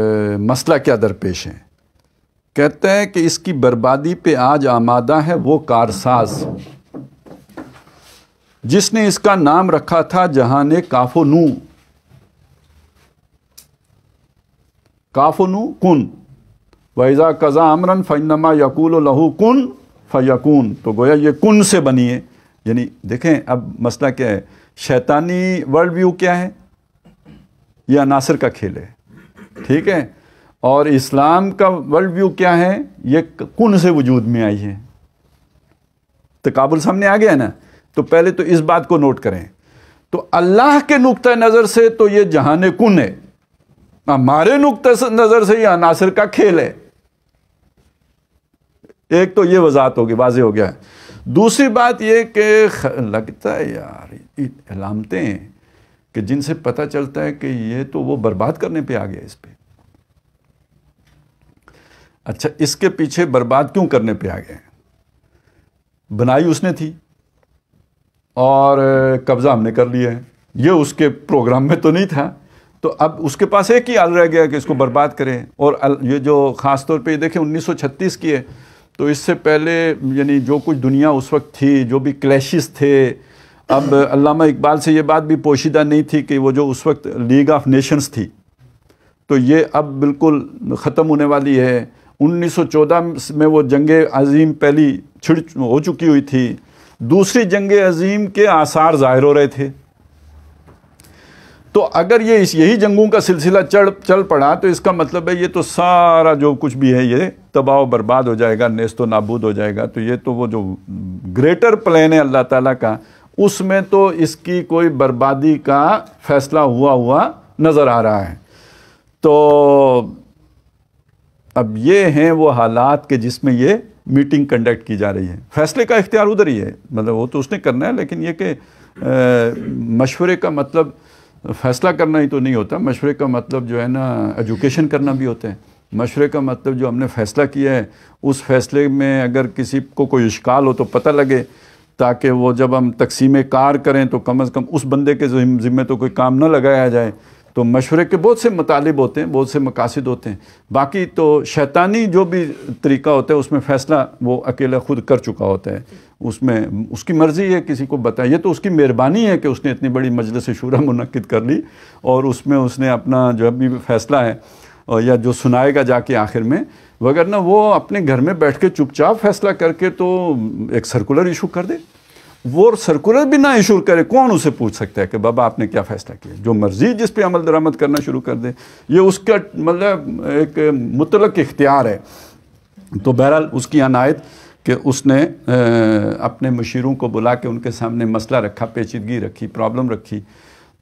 A: مسئلہ کیا درپیش ہے. کہتے ہیں کہ اس کی بربادی پہ آج آمادہ ہے وہ کارساز جس نے اس کا نام رکھا تھا جہان کاف و نو. کاف و نو کن، وَإِذَا قَضَىٰ أَمْرًا فَإِنَّمَا يَقُولُ لَهُ كُن فَيَكُون، تو گویا یہ کن سے بنی ہے. یعنی دیکھیں اب مسئلہ کیا ہے، شیطانی ورلڈ ویو کیا ہے، یہ عناصر کا کھیل ہے، ٹھیک ہے، اور اسلام کا ورلڈ ویو کیا ہے، یہ کن سے وجود میں آئی ہے. تقابل سامنے آ گیا نا. تو پہلے تو اس بات کو نوٹ کریں، تو اللہ کے نقطہ نظر سے تو یہ جہان کن ہے، ہمارے نقطہ نظر سے یہ عناصر کا کھیل ہے. ایک تو یہ وضاحت ہوگی، واضح ہو گیا ہے. دوسری بات یہ کہ لگتا ہے یار علامتیں ہیں کہ جن سے پتہ چلتا ہے کہ یہ تو وہ برباد کرنے پہ آ گیا اس پہ. اچھا اس کے پیچھے برباد کیوں کرنے پہ آ گئے؟ بنائی اس نے تھی اور قبضہ ہم نے کر لیا ہے، یہ اس کے پروگرام میں تو نہیں تھا. تو اب اس کے پاس ایک ہی حل رہ گیا کہ اس کو برباد کرے. اور یہ جو خاص طور پہ یہ دیکھیں 1936 کی ہے، تو اس سے پہلے یعنی جو کچھ دنیا اس وقت تھی، جو بھی کلیشز تھے، اب علامہ اقبال سے یہ بات بھی پوشیدہ نہیں تھی کہ وہ جو اس وقت لیگ آف نیشنز تھی تو یہ اب بالکل ختم ہونے والی ہے. 1914 میں وہ جنگ عظیم پہلی ہو چکی ہوئی تھی، دوسری جنگ عظیم کے آثار ظاہر ہو رہے تھے. تو اگر یہی جنگوں کا سلسلہ چل پڑا تو اس کا مطلب ہے یہ تو سارا جو کچھ بھی ہے یہ تباہ و برباد ہو جائے گا، نیست و نابود ہو جائے گا. تو یہ تو وہ جو گریٹر پلان ہے اللہ تعالیٰ کا، اس میں تو اس کی کوئی بربادی کا فیصلہ ہوا نظر آ رہا ہے. تو اب یہ ہیں وہ حالات کہ جس میں یہ میٹنگ کنڈکٹ کی جا رہی ہے. فیصلے کا اختیار ادھر ہی ہے، مطلب وہ تو اس نے کرنا ہے، لیکن یہ کہ مشورے کا مطلب فیصلہ کرنا ہی تو نہیں ہوتا. مشورے کا مطلب جو ہے نا ایجوکیشن کرنا بھی ہوتا ہے. مشورے کا مطلب جو ہم نے فیصلہ کیا ہے اس فیصلے میں اگر کسی کو کوئی اشکال ہو تو پتہ لگے، تاکہ وہ جب ہم تقسیم کار کریں تو کم از کم اس بندے کے ذمے تو کوئی کام نہ لگایا جائے. تو مشورے کے بہت سے مطالب ہوتے ہیں، بہت سے مقاصد ہوتے ہیں. باقی تو شیطانی جو بھی طریقہ ہوتا ہے اس میں فیصلہ وہ اکیلا خود کر چکا ہوتا ہے، اس میں اس کی مرضی ہے کسی کو بتائے. یہ تو اس کی مہربانی ہے کہ اس نے اتنی بڑی مجلس شورا منعقد کر لی اور اس میں اس نے اپنا جو بھی فیصلہ ہے یا جو سنائے گا جا کے آخر میں، وگرنہ وہ اپنے گھر میں بیٹھ کے چپ چاپ فیصلہ کر کے تو ایک سرکولر ایشو کر دے. وہ سرکولر بھی نہ ایشو کرے، کون اسے پوچھ سکتا ہے کہ بابا آپ نے کیا فیصلہ کیا؟ جو مرضی جس پہ عمل درآمد کرنا شروع کر دے، یہ اس کا مطلب ایک مطلق اختیار ہے. تو بہرحال اس کی عنایت کہ اس نے اپنے مشیروں کو بلا کے ان کے سامنے مسئلہ رکھا، پیچیدگی رکھی، پرابلم رکھی.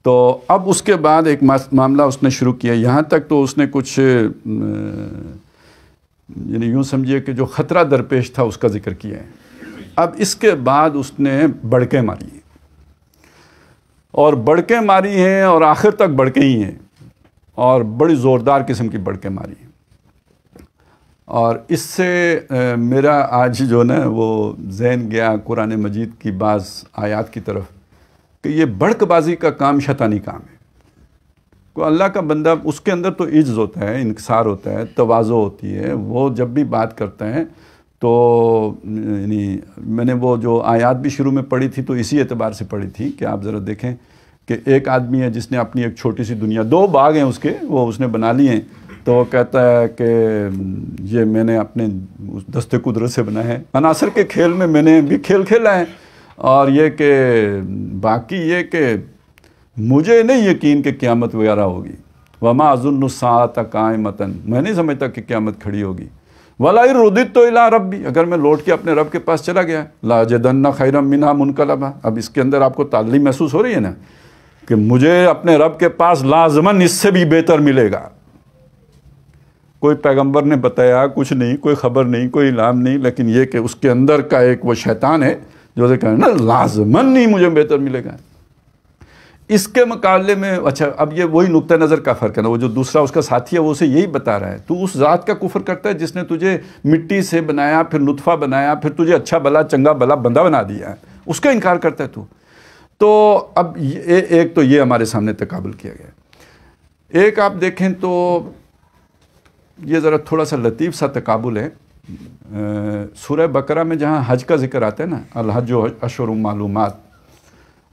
A: تو اب اس کے بعد ایک معاملہ اس نے شروع کیا. یہاں تک تو اس نے کچھ یعنی یوں سمجھیے کہ جو خطرہ درپیش تھا اس کا ذکر کیا ہے. اب اس کے بعد اس نے بڑکیں ماری ہیں، اور بڑکیں ماری ہیں اور آخر تک بڑکیں ہی ہیں، اور بڑی زوردار قسم کی بڑکیں ماری ہیں. اور اس سے میرا آج جو نا وہ ذہن گیا قرآن مجید کی بعض آیات کی طرف کہ یہ بڑک بازی کا کام شیطانی کام ہے. کو اللہ کا بندہ اس کے اندر تو عجز ہوتا ہے، انکسار ہوتا ہے، تواضع ہوتی ہے. وہ جب بھی بات کرتا ہے تو یعنی میں نے وہ جو آیات بھی شروع میں پڑھی تھی تو اسی اعتبار سے پڑھی تھی کہ آپ ذرا دیکھیں کہ ایک آدمی ہے جس نے اپنی ایک چھوٹی سی دنیا، 2 باغ ہیں اس کے، وہ اس نے بنا لیے ہیں. تو وہ کہتا ہے کہ یہ میں نے اپنے دست قدرت سے بنا ہے. عناصر کے کھیل میں میں نے بھی کھیل کھیلا ہے. اور یہ کہ باقی یہ کہ مجھے نہیں یقین کہ قیامت وغیرہ ہوگی. وما اظن الساعۃ قائمۃ، میں نہیں سمجھتا کہ قیامت کھڑی ہوگی. ولا ان رددت الی ربی، اگر میں لوٹ کے اپنے رب کے پاس چلا گیا، لاجدن خیرا منہا منقلبا. اب اس کے اندر آپ کو تعلیم محسوس ہو رہی ہے نا کہ مجھے اپنے رب کے پاس لازماً اس سے بھی بہتر ملے گا. کوئی پیغمبر نے بتایا کچھ نہیں، کوئی خبر نہیں، کوئی الہام نہیں، لیکن یہ کہ اس کے اندر کا ایک وہ شیطان ہے جو سے کہنا لازماً نہیں مجھے بہتر ملے گا. اس کے مقابلے میں اچھا اب یہ وہی نقطہ نظر کا فرق ہے نا. وہ جو دوسرا اس کا ساتھی ہے وہ اسے یہی بتا رہا ہے تو اس ذات کا کفر کرتا ہے جس نے تجھے مٹی سے بنایا، پھر نطفہ بنایا، پھر تجھے اچھا بھلا چنگا بھلا بندہ بنا دیا ہے، اس کا انکار کرتا ہے تو. تو اب ایک تو یہ ہمارے سامنے تقابل کیا گیا. ایک آپ دیکھیں تو یہ ذرا تھوڑا سا لطیف سا تقابل ہے. سورہ بقرہ میں جہاں حج کا ذکر آتا ہے نا، الحج اشہر معلومات،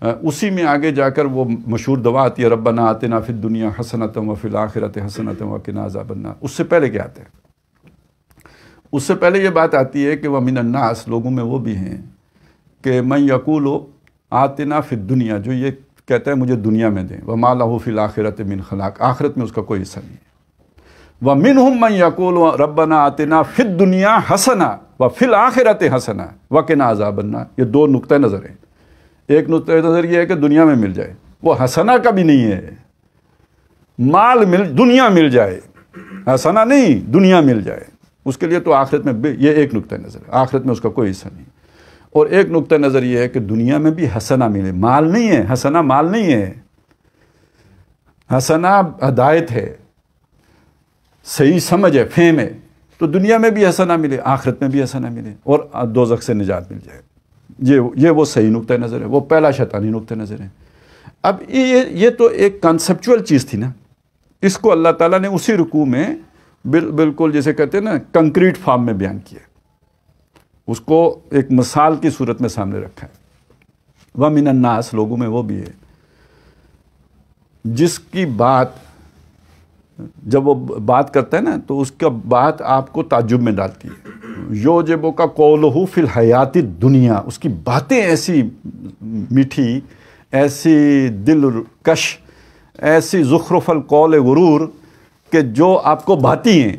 A: اسی میں آگے جا کر وہ مشہور دعا آتی ہے ربنا آتنا فی الدنیا حسنۃ وفی الآخرۃ حسنۃ وقنا عذاب النار. اس سے پہلے کیا آتا ہے؟ اس سے پہلے یہ بات آتی ہے کہ وَمِنَ النَّاسِ لوگوں میں وہ بھی ہیں کہ مَن یقول آتنا فی الدنیا، جو یہ کہتا ہے مجھے دنیا میں دیں، وَمَا لَهُ فِي الْآخِرَةِ مِنْ خَلَاقٍ، آخرت میں اس کا کوئی حصہ نہیں ہے۔ وَمِنْهُمْ مَن يَقُولُ رَبَّنَا آتِنَا فِي الدُّنْيَا حَسَنَةً وَفِي الْآخِرَةِ حَسَنَةً وَقِنَا عَذَابَ النَّارِ۔ یہ دو نقطۂ نظر ہیں۔ ایک نقطۂ نظر یہ ہے کہ دنیا میں مل جائے، وہ حسنہ کا بھی نہیں ہے، مال دنیا مل جائے، حسنہ نہیں، دنیا مل جائے، اس کے لیے تو آخرت میں یہ ایک نقطۂ نظر ہے، آخرت میں اس کا کوئی حصہ نہیں۔ اور ایک نقطۂ نظر یہ ہے کہ دنیا میں بھی حسنہ ملے، مال نہیں ہے، حسنہ مال نہیں ہے، حسنہ ہدایت ہے، صحیح سمجھ ہے، فہم ہے، تو دنیا میں بھی حسنہ ملے، آخرت میں بھی حسنہ ملے اور دوزخ سے نجات مل جائے۔ یہ وہ صحیح نقطۂ نظر ہے، وہ پہلا شیطانی نقطۂ نظر ہے۔ اب یہ تو ایک کنسپچول چیز تھی نا، اس کو اللہ تعالیٰ نے اسی رکوع میں بالکل جیسے کہتے ہیں نا کنکریٹ فارم میں بیان کیا، اس کو ایک مثال کی صورت میں سامنے رکھا ہے۔ وَمِنَ النَّاسِ لوگوں میں وہ بھی ہے جس کی بات جب وہ بات کرتا ہے نا تو اس کا بات آپ کو تعجب میں ڈالتی ہے۔ یوجبو کا قولہ فی الحیات الدنیا، اس کی باتیں ایسی میٹھی، ایسی دل کش، ایسی زخرف القول غرور کہ جو آپ کو بھاتی ہیں،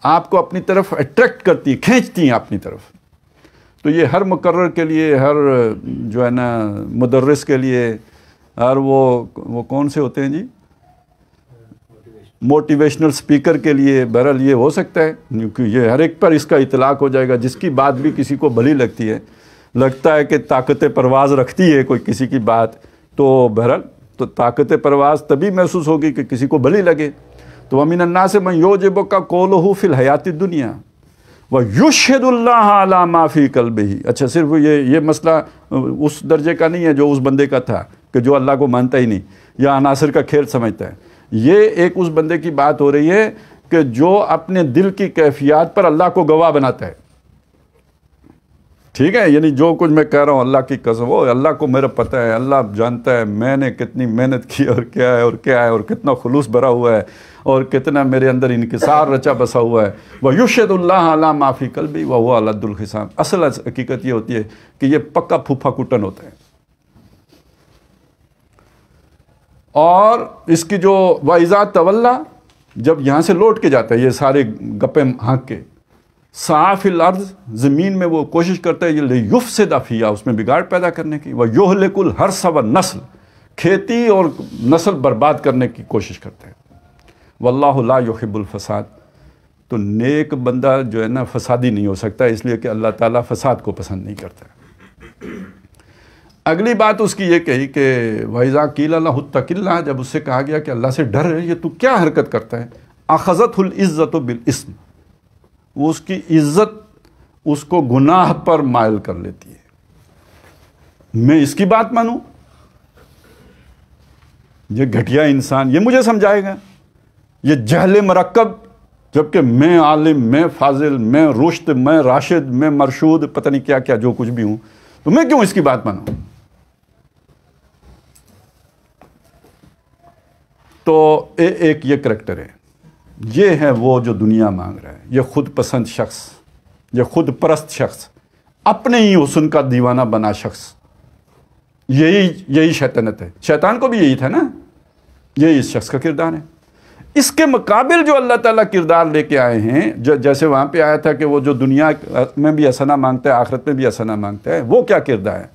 A: آپ کو اپنی طرف اٹریکٹ کرتی ہیں، کھینچتی ہیں اپنی طرف۔ تو یہ ہر مقرر کے لیے، ہر جو ہے نا مدرس کے لیے، ہر وہ کون سے ہوتے ہیں جی، موٹیویشنل سپیکر کے لیے بہرحال یہ ہو سکتا ہے، کیونکہ یہ ہر ایک پر اس کا اطلاق ہو جائے گا، جس کی بات بھی کسی کو بھلی لگتی ہے، لگتا ہے کہ طاقت پرواز رکھتی ہے کوئی کسی کی بات، تو بہرحال تو طاقت پرواز تبھی محسوس ہوگی کہ کسی کو بھلی لگے۔ تو وَمِنَ النَّاسِ مَن يُعْجِبُكَ قَوْلُهُ فِي الْحَيَاةِ الدُّنْيَا وَيُشْهِدُ اللَّهَ عَلَى مَا فِي قَلْبِهِ۔ اچھا، صرف یہ مسئلہ اس درجے کا نہیں ہے جو اس بندے کا تھا کہ جو اللہ کو مانتا ہی نہیں یا عناصر کا کھیل سمجھتا ہے، یہ ایک اس بندے کی بات ہو رہی ہے کہ جو اپنے دل کی کیفیات پر اللہ کو گواہ بناتا ہے۔ ٹھیک ہے، یعنی جو کچھ میں کہہ رہا ہوں اللہ کی قسم، وہ اللہ کو میرا پتہ ہے، اللہ جانتا ہے میں نے کتنی محنت کی اور کیا ہے اور کتنا خلوص بھرا ہوا ہے اور کتنا میرے اندر انکسار رچا بسا ہوا ہے۔ وَيُشْهِدُ اللَّهَ عَلَى مَا فِي قَلْبِهِ وَهُوَ أَلَدُّ الْخِصَامِ۔ اصل حقیقت یہ ہوتی ہے کہ یہ پکا پھوپھا کٹن ہوتا ہے، اور اس کی جو وَإِذَا تَوَلَّى، جب یہاں سے لوٹ کے جاتا ہے، یہ سارے گپے ہانک کے، سعیٰ فی الارض، زمین میں وہ کوشش کرتا ہے لِیُفْسِدَ فِیہا، اس میں بگاڑ پیدا کرنے کی، وَیُہْلِکُ الْحَرْثَ وَالنَّسْلَ، کھیتی اور نسل برباد کرنے کی کوشش کرتا ہے۔ وَاللَّهُ لَا يُحِبُّ الْفَسَادَ، تو نیک بندہ جو ہے نا فسادی نہیں ہو سکتا، اس لیے کہ اللہ تعالیٰ فساد کو پسند نہیں کرتا۔ اگلی بات اس کی یہ کہی کہ وَإِذَا قِيلَ لَهُ اتَّقِ اللَّهَ، جب اس سے کہا گیا کہ اللہ سے ڈر ہے، یہ تو کیا حرکت کرتا ہے، أَخَذَتْهُ الْعِزَّةُ بِالْإِثْمِ، اس کی عزت اس کو گناہ پر مائل کر لیتی ہے۔ میں اس کی بات مانوں، یہ گھٹیا انسان یہ مجھے سمجھائے گا، یہ جہل مرکب، جبکہ میں عالم، میں فاضل، میں رشد، میں راشد، میں مرشود، پتہ نہیں کیا کیا جو کچھ بھی ہوں، تو میں کیوں اس کی بات مانوں؟ تو ایک یہ کریکٹر ہے، یہ ہے وہ جو دنیا مانگ رہا ہے، یہ خود پسند شخص، یہ خود پرست شخص، اپنے ہی حسن کا دیوانہ بنا شخص، یہی شیطنت ہے۔ شیطان کو بھی یہی تھا نا، یہی اس شخص کا کردار ہے۔ اس کے مقابل جو اللہ تعالیٰ کردار لے کے آئے ہیں، جیسے وہاں پہ آیا تھا کہ وہ جو دنیا میں بھی حسنہ مانگتا ہے، آخرت میں بھی حسنہ مانگتا ہے، وہ کیا کردار ہے؟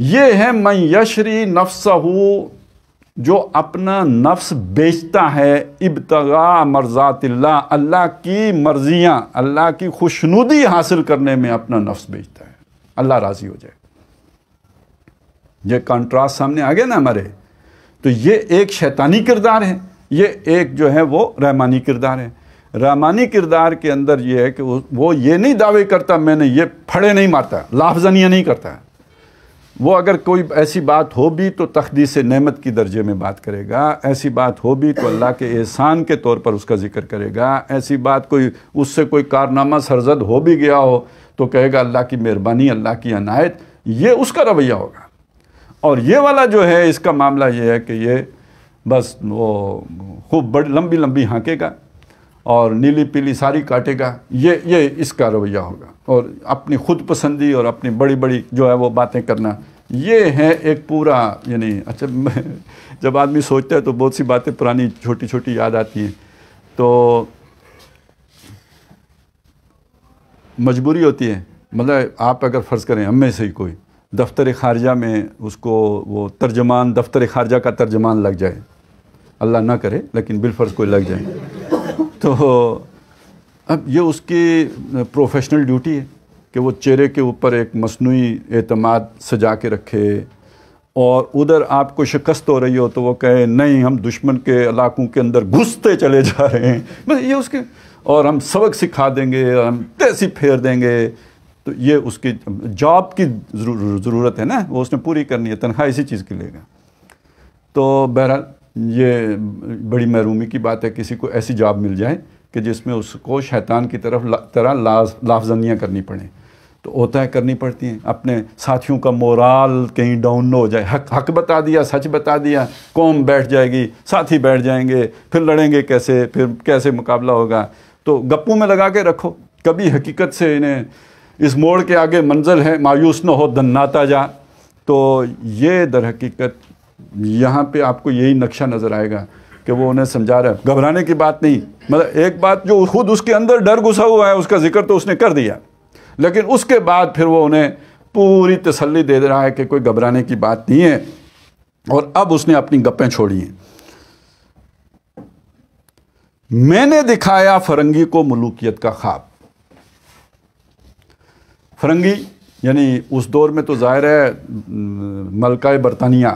A: یہ ہے من یشری نفسہ، جو اپنا نفس بیچتا ہے ابتغاء مرضات اللہ، اللہ کی مرضیاں، اللہ کی خوشنودی حاصل کرنے میں اپنا نفس بیچتا ہے، اللہ راضی ہو جائے۔ یہ کنٹراسٹ سامنے آ گیا نا ہمارے۔ تو یہ ایک شیطانی کردار ہے، یہ ایک جو ہے وہ رحمانی کردار ہے۔ رحمانی کردار کے اندر یہ ہے کہ وہ یہ نہیں دعوے کرتا میں نے یہ پھڑے نہیں مارتا، لافزنیہ نہیں کرتا۔ وہ اگر کوئی ایسی بات ہو بھی تو تقدیس نعمت کی درجے میں بات کرے گا، ایسی بات ہو بھی تو اللہ کے احسان کے طور پر اس کا ذکر کرے گا، ایسی بات اس سے کوئی کارنامہ سرزد ہو بھی گیا ہو تو کہے گا اللہ کی مہربانی، اللہ کی عنایت، یہ اس کا رویہ ہوگا۔ اور یہ والا جو ہے اس کا معاملہ یہ ہے کہ یہ بس وہ خوب لمبی ہانکے گا اور نیلی پیلی ساری کاٹے گا، یہ اس کا رویہ ہوگا، اور اپنی خود پسندی اور اپنی بڑی بڑی جو ہے وہ باتیں کرنا، یہ ہے ایک پورا یعنی اچھا جب آدمی سوچتا ہے تو بہت سی باتیں پرانی چھوٹی چھوٹی یاد آتی ہیں. تو مجبوری ہوتی ہے، مطلب آپ اگر فرض کریں ہم میں سے ہی کوئی دفتر خارجہ میں اس کو وہ ترجمان دفتر خارجہ کا ترجمان لگ جائے، اللہ نہ کرے لیکن بالفرض کوئی لگ جائے، تو اب یہ اس کی پروفیشنل ڈیوٹی ہے کہ وہ چہرے کے اوپر ایک مصنوعی اعتماد سجا کے رکھے، اور ادھر آپ کو شکست ہو رہی ہو تو وہ کہے نہیں ہم دشمن کے علاقوں کے اندر گھستے چلے جا رہے ہیں، بس یہ اس کے، اور ہم سبق سکھا دیں گے، ہم تیسی پھیر دیں گے. تو یہ اس کی جاب کی ضرورت ہے نا، وہ اس نے پوری کرنی ہے، تنخواہ اسی چیز کی لے گا. تو بہرحال یہ بڑی محرومی کی بات ہے کسی کو ایسی جاب مل جائے کہ جس میں اس کو شیطان کی طرح لافزنیاں کرنی پڑیں. تو ہوتا ہے کرنی پڑتی ہیں، اپنے ساتھیوں کا مورال کہیں ڈاؤن نہ ہو جائے. حق بتا دیا، سچ بتا دیا، قوم بیٹھ جائے گی، ساتھی بیٹھ جائیں گے، پھر لڑیں گے کیسے، پھر کیسے مقابلہ ہوگا. تو گپوں میں لگا کے رکھو، کبھی حقیقت سے انہیں اس موڑ کے آگے منزل ہے، مایوس نہ ہو دناتا جا. تو یہ در حقیقت یہاں پہ آپ کو یہی نقشہ نظر آئے گا کہ وہ انہیں سمجھا رہا ہے. گھبرانے کی بات نہیں، مطلب ایک بات جو خود اس کے اندر ڈر گھسا ہوا ہے اس کا ذکر تو اس نے کر دیا، لیکن اس کے بعد پھر وہ انہیں پوری تسلی دے رہا ہے کہ کوئی گھبرانے کی بات نہیں ہے. اور اب اس نے اپنی گپیں چھوڑی ہیں. میں نے دکھایا فرنگی کو ملوکیت کا خواب. فرنگی یعنی اس دور میں تو ظاہر ہے ملکہ برطانیہ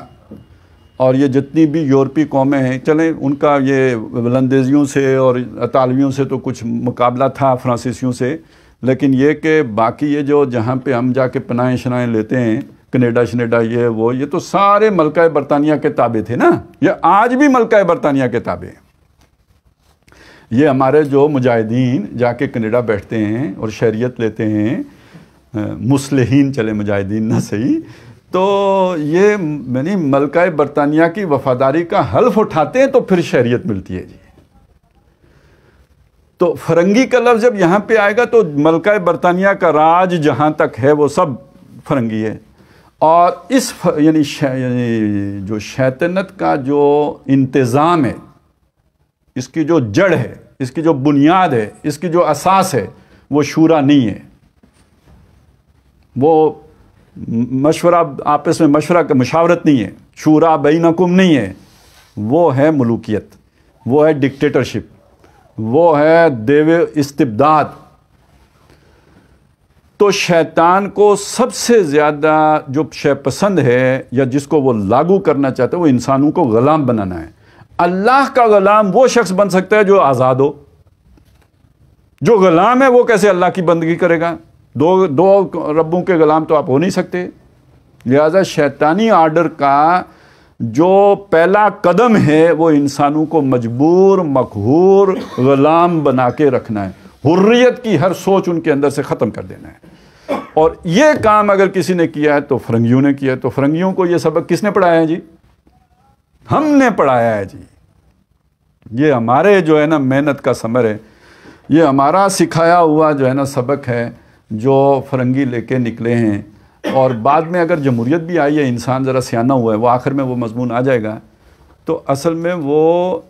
A: اور یہ جتنی بھی یورپی قومیں ہیں، چلیں ان کا یہ ولندیزیوں سے اور اطالویوں سے تو کچھ مقابلہ تھا، فرانسیسیوں سے، لیکن یہ کہ باقی یہ جو جہاں پہ ہم جا کے پناہیں شناہیں لیتے ہیں، کینیڈا شنیڈا یہ تو سارے ملکہ برطانیہ کے تابع تھے نا. یہ آج بھی ملکہ برطانیہ کے تابع ہیں. یہ ہمارے جو مجاہدین جا کے کینیڈا بیٹھتے ہیں اور شہریت لیتے ہیں، مصلحین چلے مجاہدین نہ صحیح، تو یہ یعنی ملکہ برطانیہ کی وفاداری کا حلف اٹھاتے ہیں تو پھر شہریت ملتی ہے جی. تو فرنگی کا لفظ جب یہاں پہ آئے گا تو ملکہ برطانیہ کا راج جہاں تک ہے وہ سب فرنگی ہے. اور اس یعنی جو شیطنت کا جو انتظام ہے، اس کی جو جڑ ہے، اس کی جو بنیاد ہے، اس کی جو اساس ہے، وہ شورا نہیں ہے، وہ مشورہ آپس میں مشاورت نہیں ہے، شورا بینکم نہیں ہے، وہ ہے ملوکیت، وہ ہے ڈکٹیٹرشپ، وہ ہے دیو استبداد. تو شیطان کو سب سے زیادہ جو شے پسند ہے یا جس کو وہ لاگو کرنا چاہتا ہے وہ انسانوں کو غلام بنانا ہے. اللہ کا غلام وہ شخص بن سکتا ہے جو آزاد ہو. جو غلام ہے وہ کیسے اللہ کی بندگی کرے گا؟ دو ربوں کے غلام تو آپ ہو نہیں سکتے. لہذا شیطانی آرڈر کا جو پہلا قدم ہے وہ انسانوں کو مجبور، مقہور، غلام بنا کے رکھنا ہے. حریت کی ہر سوچ ان کے اندر سے ختم کر دینا ہے. اور یہ کام اگر کسی نے کیا ہے تو فرنگیوں نے کیا ہے. تو فرنگیوں کو یہ سبق کس نے پڑھایا ہے جی؟ ہم نے پڑھایا ہے جی. یہ ہمارے جو ہے نا محنت کا ثمر ہے، یہ ہمارا سکھایا ہوا جو ہے نا سبق ہے جو فرنگی لے کے نکلے ہیں. اور بعد میں اگر جمہوریت بھی آئی ہے، انسان ذرا سیانہ ہوا ہے، وہ آخر میں وہ مضمون آ جائے گا. تو اصل میں وہ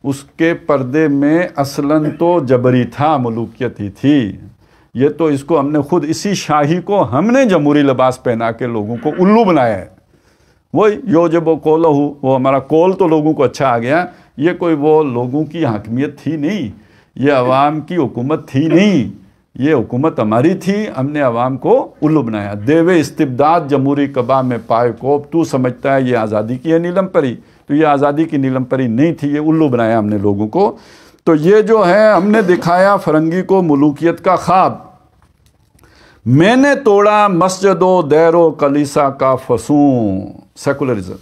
A: اس کے پردے میں اصلاً تو جبری تھا، ملوکیت ہی تھی. یہ تو اس کو ہم نے خود اسی شاہی کو ہم نے جمہوری لباس پہنا کے لوگوں کو الو بنایا ہے. وہی یو جب وہ کول ہو، وہ ہمارا کول تو لوگوں کو اچھا آ گیا. یہ کوئی وہ لوگوں کی حاکمیت تھی نہیں، یہ عوام کی حکومت تھی نہیں، یہ حکومت ہماری تھی، ہم نے عوام کو الو بنایا. دیو استبداد جمہوری کبا میں پائے کوب، تو سمجھتا ہے یہ آزادی کی ہے نیلم پری، تو یہ آزادی کی نیلم پری نہیں تھی، یہ الو بنایا ہم نے لوگوں کو. تو یہ جو ہے ہم نے دکھایا فرنگی کو ملوکیت کا خواب. میں نے توڑا مسجد و دیر و کلیسا کا فسوں. سیکولرزم.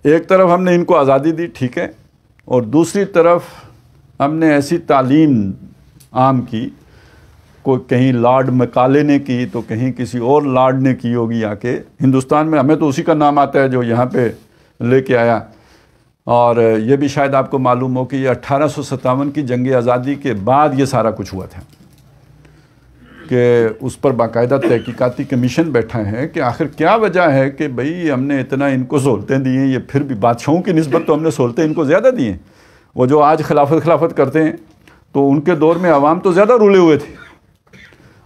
A: ایک طرف ہم نے ان کو آزادی دی، ٹھیک ہے، اور دوسری طرف ہم نے ایسی تعلیم عام کی، کوئی کہیں لارڈ مکالے نے کی تو کہیں کسی اور لارڈ نے کی ہوگی آ کے. ہندوستان میں ہمیں تو اسی کا نام آتا ہے جو یہاں پہ لے کے آیا. اور یہ بھی شاید آپ کو معلوم ہو کہ یہ 1857 کی جنگ آزادی کے بعد یہ سارا کچھ ہوا تھا، کہ اس پر باقاعدہ تحقیقاتی کمیشن بیٹھا ہے کہ آخر کیا وجہ ہے کہ بھئی ہم نے اتنا ان کو سہولتیں دی ہیں، یہ پھر بھی بادشاہوں کی نسبت تو ہم نے سہولتیں ان کو زیادہ دی ہیں۔ وہ جو آج خلافت کرتے ہیں تو ان کے دور میں عوام تو زیادہ رولے ہوئے تھے۔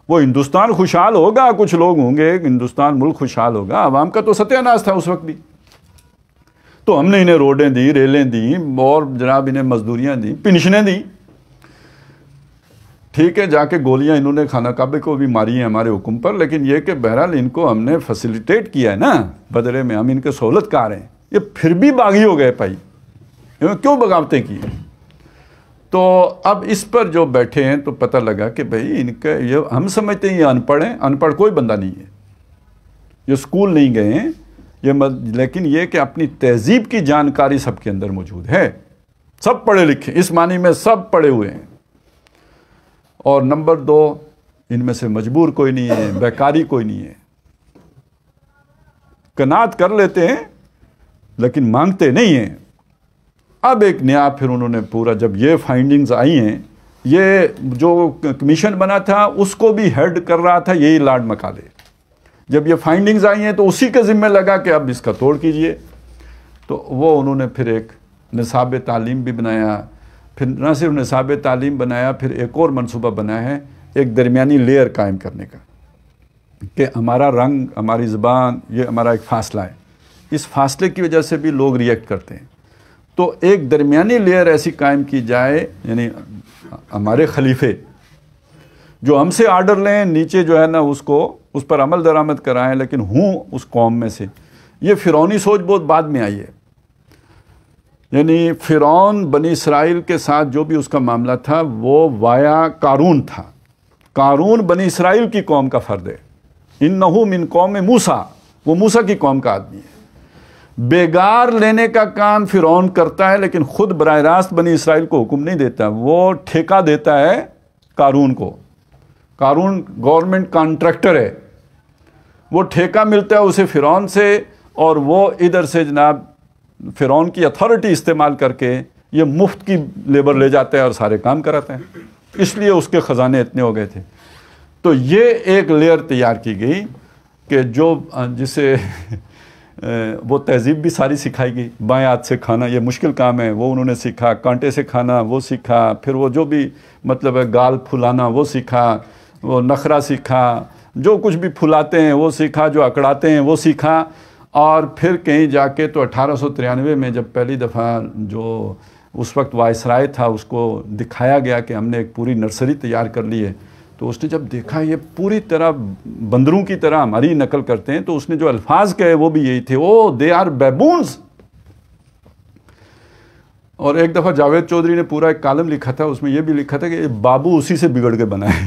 A: وہ ہندوستان خوشحال ہوگا، کچھ لوگ ہوں گے، ہندوستان ملک خوشحال ہوگا، عوام کا تو ستیہ ناش تھا اس وقت بھی۔ تو ہم نے انہیں روڈیں دی، ریلیں دیں، اور جناب انہیں مزدوریاں دیں، پنشنیں دیں۔ ٹھیک ہے، جا کے گولیاں انہوں نے خانہ کعبے کو بھی ماری ہیں ہمارے حکم پر، لیکن یہ کہ بہرحال ان کو ہم نے فیسیلیٹیٹ کیا ہے نا، بدلے میں ہم ان کے سہولت کار ہیں۔ یہ پھر بھی باغی ہو گئے بھائی، کیوں بغاوتیں کی؟ تو اب اس پر جو بیٹھے ہیں تو پتہ لگا کہ بھئی ان کا یہ ہم سمجھتے ہیں یہ ان پڑھ ہیں، ان پڑھ کوئی بندہ نہیں ہے، یہ اسکول نہیں گئے ہیں، لیکن یہ کہ اپنی تہذیب کی جانکاری سب کے اندر موجود ہے، سب پڑھے لکھے، اس معنی میں سب پڑھے ہوئے ہیں۔ اور نمبر 2، ان میں سے مجبور کوئی نہیں ہے، بیکاری کوئی نہیں ہے، قناعت کر لیتے ہیں لیکن مانگتے نہیں ہیں۔ اب ایک نیا پھر انہوں نے پورا، جب یہ فائنڈنگز آئی ہیں، یہ جو کمیشن بنا تھا اس کو بھی ہیڈ کر رہا تھا یہی لارڈ مکالے۔ جب یہ فائنڈنگز آئی ہیں تو اسی کے ذمہ لگا کہ اب اس کا توڑ کیجئے، تو وہ انہوں نے پھر ایک نصاب تعلیم بھی بنایا، پھر نہ صرف نصاب تعلیم بنایا، پھر ایک اور منصوبہ بنا ہے ایک درمیانی لیئر قائم کرنے کا، کہ ہمارا رنگ، ہماری زبان، یہ ہمارا ایک فاصلہ ہے، اس فاصلے کی وجہ سے بھی لوگ ریئیکٹ کرتے ہیں، تو ایک درمیانی لیئر ایسی قائم کی جائے، یعنی ہمارے خلیفے جو ہم سے آرڈر لیں، نیچے جو ہے نا اس کو اس پر عمل درآمد کرائیں، لیکن ہوں اس قوم میں سے۔ یہ فرعونی سوچ بہت بعد میں آئی ہے، یعنی فرعون بنی اسرائیل کے ساتھ جو بھی اس کا معاملہ تھا وہ وایا قارون تھا۔ قارون بنی اسرائیل کی قوم کا فرد ہے، انہو من قوم موسیٰ، وہ موسیٰ کی قوم کا آدمی ہے۔ بیگار لینے کا کام فرعون کرتا ہے، لیکن خود براہ راست بنی اسرائیل کو حکم نہیں دیتا، وہ ٹھیکہ دیتا ہے قارون کو۔ قارون گورنمنٹ کانٹریکٹر ہے، وہ ٹھیکہ ملتا ہے اسے فرعون سے، اور وہ ادھر سے جناب فرعون کی اتھارٹی استعمال کر کے یہ مفت کی لیبر لے جاتا ہے اور سارے کام کراتا ہے، اس لیے اس کے خزانے اتنے ہو گئے تھے۔ تو یہ ایک لیئر تیار کی گئی کہ جو جسے وہ تہذیب بھی ساری سکھائی گئی، بائیں ہاتھ سے کھانا یہ مشکل کام ہے وہ انہوں نے سیکھا، کانٹے سے کھانا وہ سیکھا، پھر وہ جو بھی مطلب ہے گال پھلانا وہ سیکھا، وہ نخرہ سیکھا، جو کچھ بھی پھلاتے ہیں وہ سیکھا، جو اکڑاتے ہیں وہ سیکھا۔ اور پھر کہیں جا کے تو 1893 میں جب پہلی دفعہ جو اس وقت وائسرائے تھا اس کو دکھایا گیا کہ ہم نے ایک پوری نرسری تیار کر لی ہے، تو اس نے جب دیکھا یہ پوری طرح بندروں کی طرح ہماری نقل کرتے ہیں، تو اس نے جو الفاظ کہے وہ بھی یہی تھے، او دے آر بیبونز۔ اور ایک دفعہ جاوید چودھری نے پورا ایک کالم لکھا تھا، اس میں یہ بھی لکھا تھا کہ بابو اسی سے بگڑ کے بنا ہے۔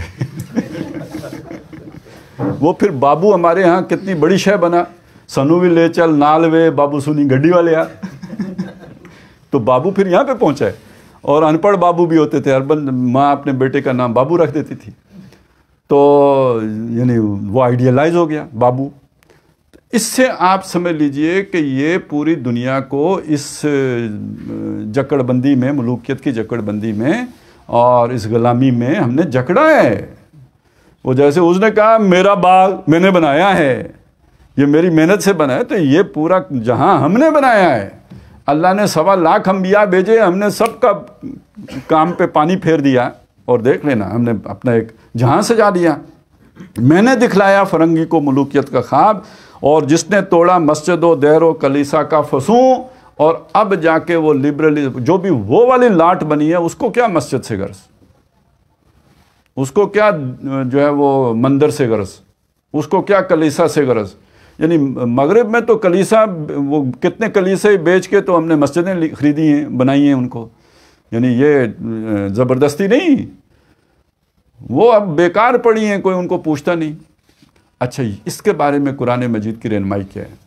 A: وہ پھر بابو ہمارے ہاں کتنی بڑی شے بنا، سنو بھی لے چل نال وے بابو سنی گڈی والے آ، تو بابو پھر یہاں پہ پہنچا ہے۔ اور ان پڑھ بابو بھی ہوتے تھے، اربن ماں اپنے بیٹے کا نام بابو رکھ دیتی تھی، تو یعنی وہ آئیڈیلائز ہو گیا بابو۔ اس سے آپ سمجھ لیجئے کہ یہ پوری دنیا کو اس جکڑ بندی میں، ملوکیت کی جکڑ بندی میں اور اس غلامی میں ہم نے جکڑا ہے۔ وہ جیسے اس نے کہا میرا باغ میں نے بنایا ہے، یہ میری محنت سے بنا ہے، تو یہ پورا جہاں ہم نے بنایا ہے۔ اللہ نے 1.25 لاکھ انبیاء بھیجے، ہم نے سب کا کام پہ پانی پھیر دیا، اور دیکھ لینا ہم نے اپنا ایک جہاں سجا دیا۔ میں نے دکھلایا فرنگی کو ملوکیت کا خواب، اور جس نے توڑا مسجد و دیر و کلیسا کا فسوں، اور اب جا کے وہ لبرلزم جو بھی وہ والی لاٹ بنی ہے، اس کو کیا مسجد سے غرض، اس کو کیا جو ہے وہ مندر سے غرض، اس کو کیا کلیسا سے غرض۔ یعنی مغرب میں تو کلیسا، وہ کتنے کلیسے بیچ کے تو ہم نے مسجدیں خریدی ہیں، بنائی ہیں ان کو، یعنی یہ زبردستی نہیں، وہ اب بیکار پڑی ہیں، کوئی ان کو پوچھتا نہیں۔ اچھا، اس کے بارے میں قرآن مجید کی رہنمائی کیا ہے؟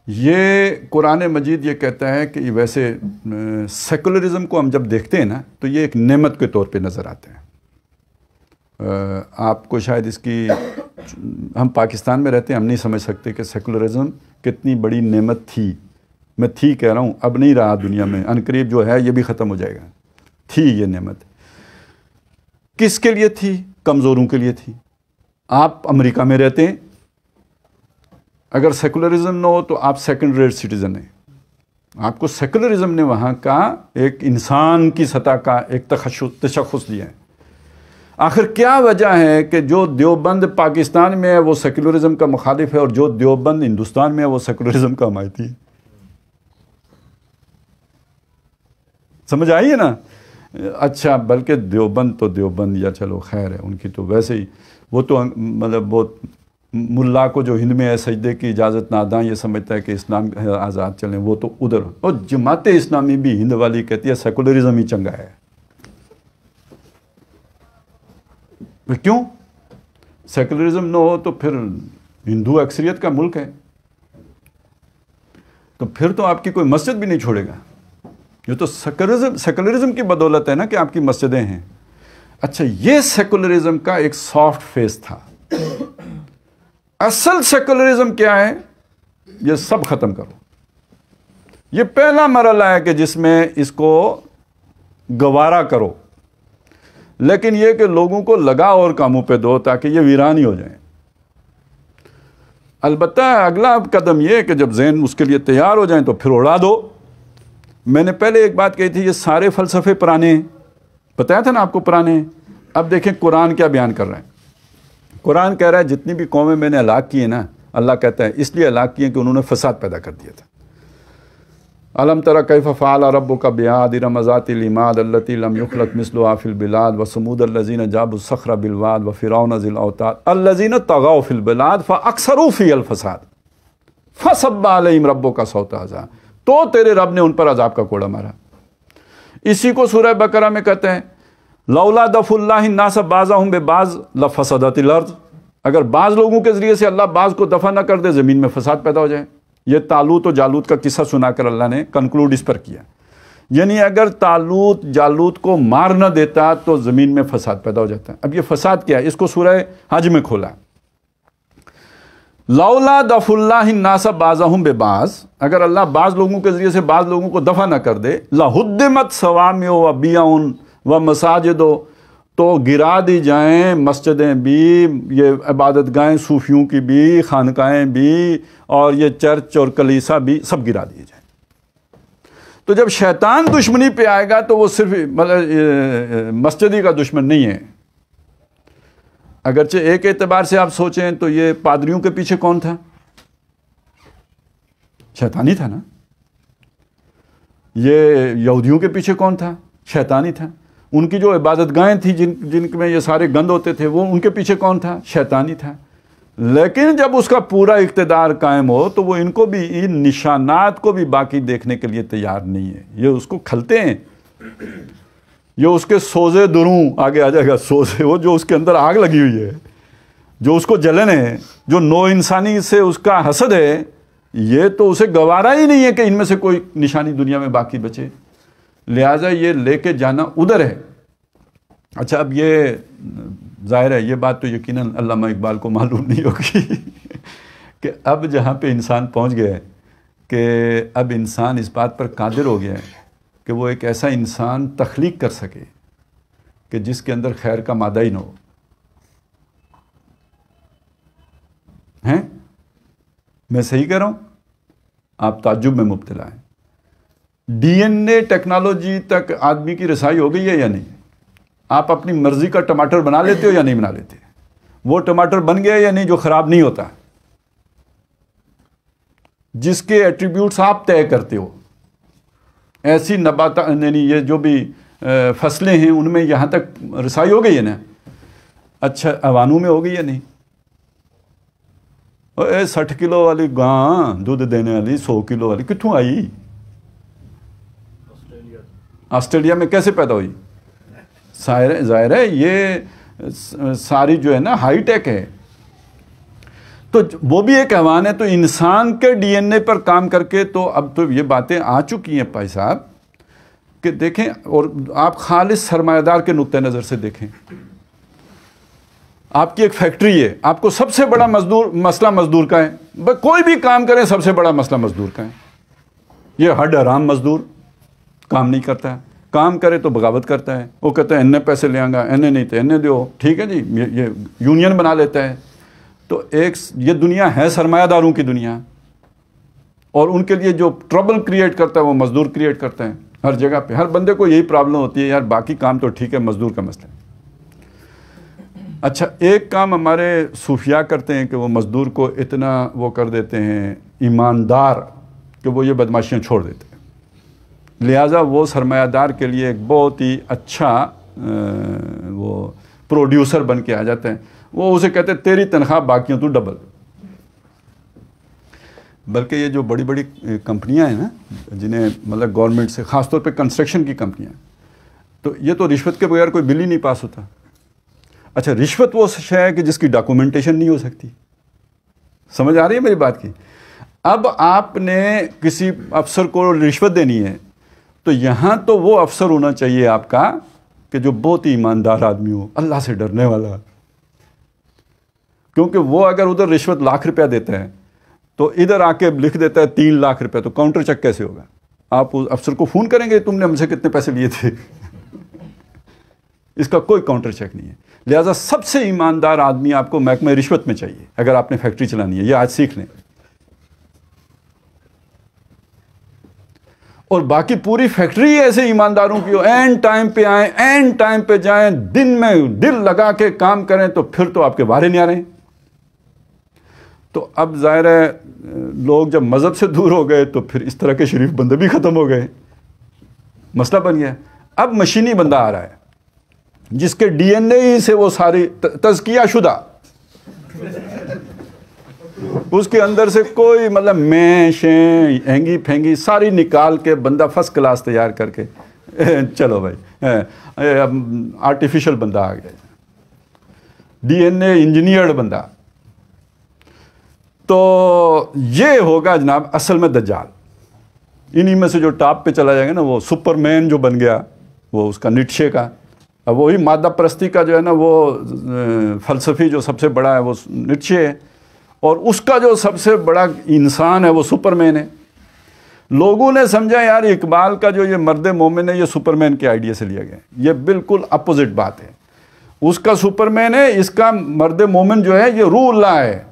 A: یہ قرآن مجید یہ کہتا ہے کہ ویسے سیکولرزم کو ہم جب دیکھتے ہیں نا تو یہ ایک نعمت کے طور پہ نظر آتا ہے۔ آپ کو شاید اس کی، ہم پاکستان میں رہتے ہیں، ہم نہیں سمجھ سکتے کہ سیکولرزم کتنی بڑی نعمت تھی میں تھی کہہ رہا ہوں، اب نہیں رہا دنیا میں، عنقریب جو ہے یہ بھی ختم ہو جائے گا. تھی یہ نعمت. کس کے لیے تھی؟ کمزوروں کے لیے تھی. آپ امریکہ میں رہتے ہیں، اگر سیکولرزم نہ ہو تو آپ سیکنڈ ریٹ سٹیزن ہیں. آپ کو سیکولرزم نے وہاں کا ایک انسان کی سطح کا ایک تشخص دیا ہے. آخر کیا وجہ ہے کہ جو دیوبند پاکستان میں ہے وہ سیکولرزم کا مخالف ہے، اور جو دیوبند ہندوستان میں ہے وہ سیکولرزم کا حمایتی ہے؟ سمجھ آئی ہے نا؟ اچھا، بلکہ دیوبند تو دیوبند، یا چلو خیر ہے، ان کی تو ویسے ہی وہ تو مطلب وہ ملا کو جو ہند میں ہے سجدے کی اجازت ناداں یہ سمجھتا ہے کہ اسلام آزاد چلیں، وہ تو ادھر. اور جماعت اسلامی بھی ہند والی کہتی ہے سیکولرزم ہی چنگا ہے. کیوں؟ سیکولرزم نہ ہو تو پھر ہندو اکثریت کا ملک ہے، تو پھر تو آپ کی کوئی مسجد بھی نہیں چھوڑے گا. یہ تو سیکولرزم کی بدولت ہے نا کہ آپ کی مسجدیں ہیں. اچھا، یہ سیکولرزم کا ایک سافٹ فیس تھا. اصل سیکولرزم کیا ہے؟ یہ سب ختم کرو. یہ پہلا مرحلہ ہے کہ جس میں اس کو گوارا کرو، لیکن یہ کہ لوگوں کو لگا اور کاموں پہ دو تاکہ یہ ویران ہی ہو جائیں. البتہ اگلا قدم یہ کہ جب ذہن اس کے لیے تیار ہو جائیں تو پھر اڑا دو. میں نے پہلے ایک بات کہی تھی، یہ سارے فلسفے پرانے ہیں، بتایا تھا نا آپ کو پرانے ہیں. اب دیکھیں قرآن کیا بیان کر رہا ہے. قرآن کہہ رہا ہے جتنی بھی قومیں میں نے ہلاک کی ہیں نا، اللہ کہتا ہے اس لیے ہلاک کی ہیں کہ انہوں نے فساد پیدا کر دیا تھا. الم تری کیف فعل ربک بعاد ارم ذات العماد التی لم یخلق مثلها فی البلاد وثمود الذین جابوا الصخر بالواد وفرعون ذی الاوتاد الذین طغوا فی البلاد فاکثروا فیہا الفساد فصب علیہم ربک صوت عذاب. تو تیرے رب نے ان پر عذاب کا کوڑا مارا. اسی کو سورہ بقرہ میں کہتے ہیں لولا دفع اللہ الناس بعضهم ببعض لفسدت الارض. اگر بعض لوگوں کے ذریعے سے اللہ بعض کو دفع نہ کر دے زمین میں فساد پیدا ہو جائے. یہ طالوت و جالوت کا قصہ سنا کر اللہ نے کنکلوڈ اس پر کیا، یعنی اگر طالوت جالوت کو مار نہ دیتا تو زمین میں فساد پیدا ہو جاتا. اب یہ فساد کیا ہے؟ اس کو سورہ حج میں کھولا. لولا دفع اللہ الناس بعضهم ببعض، اگر اللہ بعض لوگوں کے ذریعے سے بعض لوگوں کو دفع نہ کر دے، لہدمت صوامع و بیع و مساجد، تو گرا دی جائیں مسجدیں بھی، یہ عبادت گاہیں صوفیوں کی بھی، خانقاہیں بھی، اور یہ چرچ اور کلیسا بھی سب گرا دیے جائیں. تو جب شیطان دشمنی پہ آئے گا تو وہ صرف مسجدی کا دشمن نہیں ہے. اگرچہ ایک اعتبار سے آپ سوچیں تو یہ پادریوں کے پیچھے کون تھا؟ شیطانی تھا نا. یہ یہودیوں کے پیچھے کون تھا؟ شیطانی تھا. ان کی جو عبادت گاہیں تھیں جن میں یہ سارے گند ہوتے تھے، وہ ان کے پیچھے کون تھا؟ شیطانی تھا. لیکن جب اس کا پورا اقتدار قائم ہو تو وہ ان کو بھی، ان نشانات کو بھی باقی دیکھنے کے لیے تیار نہیں ہے. یہ اس کو کھلتے ہیں، یہ اس کے سوزے دروں آگے آ جائے گا. سوزے وہ جو اس کے اندر آگ لگی ہوئی ہے، جو اس کو جلن ہے، جو نو انسانی سے اس کا حسد ہے، یہ تو اسے گوارا ہی نہیں ہے کہ ان میں سے کوئی نشانی دنیا میں باقی بچے. لہٰذا یہ لے کے جانا ادھر ہے. اچھا، اب یہ ظاہر ہے یہ بات تو یقیناً علامہ اقبال کو معلوم نہیں ہوگی کہ اب جہاں پہ انسان پہنچ گیا ہے کہ اب انسان اس بات پر قادر ہو گیا ہے کہ وہ ایک ایسا انسان تخلیق کر سکے کہ جس کے اندر خیر کا مادہ ہی نہ ہو. ہیں؟ میں صحیح کہہ رہا ہوں؟ آپ تعجب میں مبتلا ہیں. ڈی این اے ٹیکنالوجی تک آدمی کی رسائی ہو گئی ہے یا نہیں؟ آپ اپنی مرضی کا ٹماٹر بنا لیتے ہو یا نہیں بنا لیتے؟ وہ ٹماٹر بن گیا یا نہیں جو خراب نہیں ہوتا، جس کے ایٹریبیوٹس آپ طے کرتے ہو. ایسی یعنی یہ جو بھی فصلیں ہیں ان میں یہاں تک رسائی ہو گئی ہے نا. اچھا، اوانوں میں ہو گئی یا نہیں؟ 60 کلو والی گاں دودھ دینے والی 100 کلو والی کتوں آئی؟ آسٹریلیا میں کیسے پیدا ہوئی؟ ظاہر ہے یہ ساری جو ہے نا ہائی ٹیک ہے. تو وہ بھی ایک حیوان ہے. تو انسان کے ڈی این اے پر کام کر کے تو اب تو یہ باتیں آ چکی ہیں بھائی صاحب کہ دیکھیں. اور آپ خالص سرمایہ دار کے نقطۂ نظر سے دیکھیں. آپ کی ایک فیکٹری ہے، آپ کو سب سے بڑا مسئلہ مزدور کا ہے. کوئی بھی کام کریں سب سے بڑا مسئلہ مزدور کا ہے. یہ ہڈ حرام مزدور کام نہیں کرتا ہے، کام کرے تو بغاوت کرتا ہے، وہ کہتا ہے انہیں پیسے لے آؤں گا، انہیں نہیں تو انہیں دیو، ٹھیک ہے جی، یہ یونین بنا لیتا ہے۔ تو یہ دنیا ہے سرمایہ داروں کی دنیا، اور ان کے لیے جو ٹربل کریٹ کرتا ہے وہ مزدور کریٹ کرتا ہے ہر جگہ پہ۔ ہر بندے کو یہی پرابلم ہوتی ہے، یار باقی کام تو ٹھیک ہے، مزدور کا مسئلہ ہے۔ اچھا، ایک کام ہمارے صوفیاء کرتے ہیں کہ وہ مزدور کو اتنا وہ کر دیتے ہیں ایماندار کہ وہ یہ بدماشیاں چھوڑ دیتے ہیں، لہٰذا وہ سرمایہ دار کے لیے ایک بہت ہی اچھا وہ پروڈیوسر بن کے آ جاتے ہیں۔ وہ اسے کہتے ہیں تیری تنخواہ باقیوں تو ڈبل۔ بلکہ یہ جو بڑی بڑی کمپنیاں ہیں نا، جنہیں مطلب گورنمنٹ سے، خاص طور پہ کنسٹرکشن کی کمپنیاں، تو یہ تو رشوت کے بغیر کوئی بل ہی نہیں پاس ہوتا۔ اچھا، رشوت وہ شے ہے کہ جس کی ڈاکومنٹیشن نہیں ہو سکتی، سمجھ آ رہی ہے میری بات کی؟ اب آپ نے کسی افسر کو رشوت دینی ہے تو یہاں تو وہ افسر ہونا چاہیے آپ کا کہ جو بہت ہی ایماندار آدمی ہو، اللہ سے ڈرنے والا، کیونکہ وہ اگر ادھر رشوت ₹1,00,000 دیتا ہے تو ادھر آ کے لکھ دیتا ہے ₹3,00,000، تو کاؤنٹر چیک کیسے ہوگا؟ آپ اس افسر کو فون کریں گے تم نے ہم سے کتنے پیسے لیے تھے؟ اس کا کوئی کاؤنٹر چیک نہیں ہے۔ لہٰذا سب سے ایماندار آدمی آپ کو محکمہ رشوت میں چاہیے اگر آپ نے فیکٹری چلانی ہے، یہ آج سیکھ لیں۔ اور باقی پوری فیکٹری ایسے ایمانداروں کی ہو، این ٹائم پہ آئیں، این ٹائم پہ جائیں، دن میں دل لگا کے کام کریں، تو پھر تو آپ کے وارے نہیں آ رہے ہیں۔ تو اب ظاہر ہے لوگ جب مذہب سے دور ہو گئے تو پھر اس طرح کے شریف بندے بھی ختم ہو گئے، مسئلہ بن گیا۔ اب مشینی بندہ آ رہا ہے جس کے ڈی این اے سے وہ ساری تزکیہ شدہ، اس کے اندر سے کوئی مطلب میں شیں ہینگی پھینگی ساری نکال کے بندہ فرسٹ کلاس تیار کر کے چلو بھائی، اب آرٹیفیشل بندہ آ گیا، ڈی این اے انجینئرڈ بندہ۔ تو یہ ہوگا جناب اصل میں دجال۔ انہی میں سے جو ٹاپ پہ چلا جائے گا نا، وہ سپر مین جو بن گیا، وہ اس کا نیٹشے کا، اب وہی مادہ پرستی کا جو ہے نا وہ فلسفی جو سب سے بڑا ہے وہ نیٹشے ہے، اور اس کا جو سب سے بڑا انسان ہے وہ سپر مین ہے۔ لوگوں نے سمجھا یار اقبال کا جو یہ مرد مومن ہے یہ سپر مین کے آئیڈیا سے لیا گیا ہے، یہ بالکل اپوزٹ بات ہے۔ اس کا سپر مین ہے، اس کا مرد مومن جو ہے یہ روح اللہ ہے۔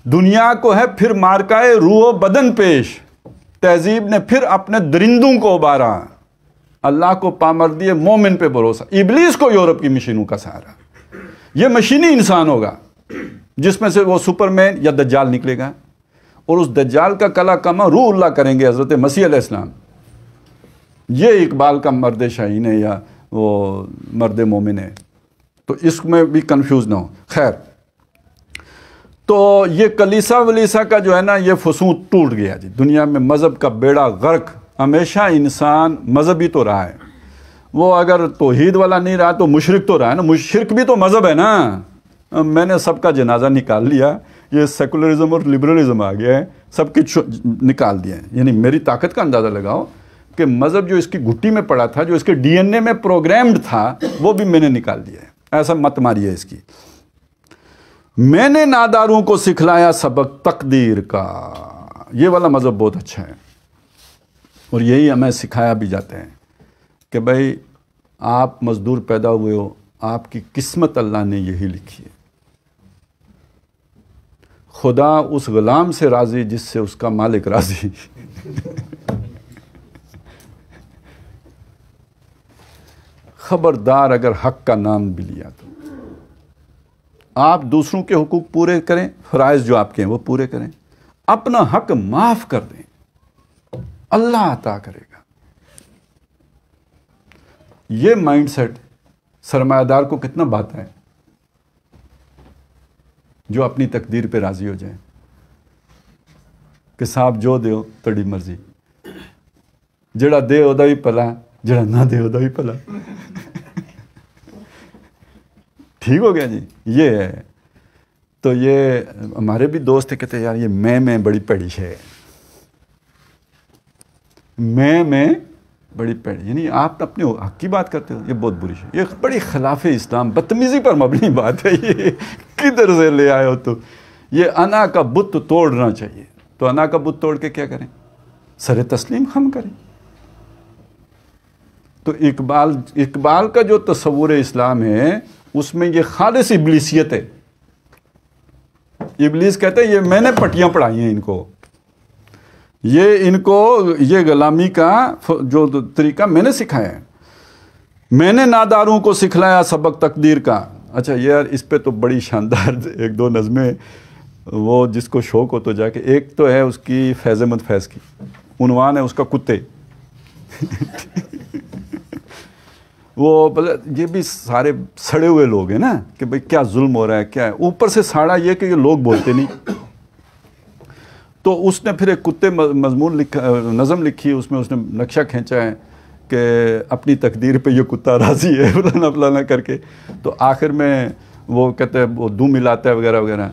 A: دنیا کو ہے پھر مارکائے روح و بدن پیش، تہذیب نے پھر اپنے درندوں کو ابارا، اللہ کو پامردی مومن پہ بھروسہ، ابلیس کو یورپ کی مشینوں کا سہارا۔ یہ مشینی انسان ہوگا جس میں سے وہ سپر مین یا دجال نکلے گا، اور اس دجال کا کلا کما روح اللہ کریں گے حضرت مسیح علیہ السلام۔ یہ اقبال کا مرد شاہین ہے یا وہ مرد مومن ہے، تو اس میں بھی کنفیوز نہ ہو۔ خیر، تو یہ کلیسا ولیسا کا جو ہے نا یہ فسون ٹوٹ گیا جی، دنیا میں مذہب کا بیڑا غرق۔ ہمیشہ انسان مذہبی تو رہا ہے، وہ اگر توحید والا نہیں رہا تو مشرک تو رہا ہے نا، شرک بھی تو مذہب ہے نا۔ میں نے سب کا جنازہ نکال لیا، یہ سیکولرزم اور لبرلزم آ گیا ہے، سب کچھ نکال دیا ہے۔ یعنی میری طاقت کا اندازہ لگاؤ کہ مذہب جو اس کی گھٹی میں پڑا تھا، جو اس کے ڈی این اے میں پروگرامڈ تھا، وہ بھی میں نے نکال دیا ہے۔ ایسا مت ماریے اس کی۔ میں نے ناداروں کو سکھلایا سبق تقدیر کا، یہ والا مذہب بہت اچھا ہے، اور یہی ہمیں سکھایا بھی جاتا ہے کہ بھائی آپ مزدور پیدا ہوئے ہو، آپ کی قسمت اللہ نے یہی لکھی ہے۔ خدا اس غلام سے راضی جس سے اس کا مالک راضی۔ خبردار اگر حق کا نام بھی لیا تو آپ دوسروں کے حقوق پورے کریں، فرائض جو آپ کے ہیں وہ پورے کریں، اپنا حق معاف کر دیں، اللہ عطا کرے گا۔ یہ مائنڈ سیٹ سرمایہ دار کو کتنا بھاتا ہے جو اپنی تقدیر پہ راضی ہو جائے کہ صاحب جو دیو تڑی مرضی، جڑا دے ادا بھی پلا، جڑا نہ دے ادا بھی پلا۔ ٹھیک ہو گیا جی، یہ ہے۔ تو یہ ہمارے بھی دوست تھے، کہتے ہیں یار یہ میں بڑی پیڑی ہے، میں بڑی پیڑی، یعنی آپ اپنے حق کی بات کرتے ہو، یہ بہت بری ہے، یہ بڑی خلاف اسلام بدتمیزی پر مبنی بات ہے، یہ کدھر سے لے آئے ہو؟ تو یہ انا کا بت توڑنا چاہیے۔ تو انا کا بت توڑ کے کیا کریں؟ سر تسلیم خم کریں. تو اقبال کا جو تصور اسلام ہے اس میں یہ خالص ابلیسیت ہے. ابلیس کہتے ہیں یہ میں نے پٹیاں پڑھائی ہیں ان کو، یہ غلامی کا جو طریقہ میں نے سکھایا ہے، میں نے ناداروں کو سکھلایا سبق تقدیر کا. اچھا یار اس پہ تو بڑی شاندار ایک دو نظمیں، وہ جس کو شوق ہو تو جا کے، ایک تو ہے اس کی فیض احمد فیض کی، عنوان ہے اس کا کتے. وہ یہ بھی سارے سڑے ہوئے لوگ ہیں نا کہ بھئی کیا ظلم ہو رہا ہے، کیا ہے، اوپر سے ساڑا یہ کہ یہ لوگ بولتے نہیں. تو اس نے پھر ایک کتے مضمون لکھا، نظم لکھی، اس میں اس نے نقشہ کھینچا ہے کہ اپنی تقدیر پہ یہ کتا راضی ہے فلانا فلانا کر کے. تو آخر میں وہ کہتے ہیں وہ دم ملاتا ہے وغیرہ وغیرہ.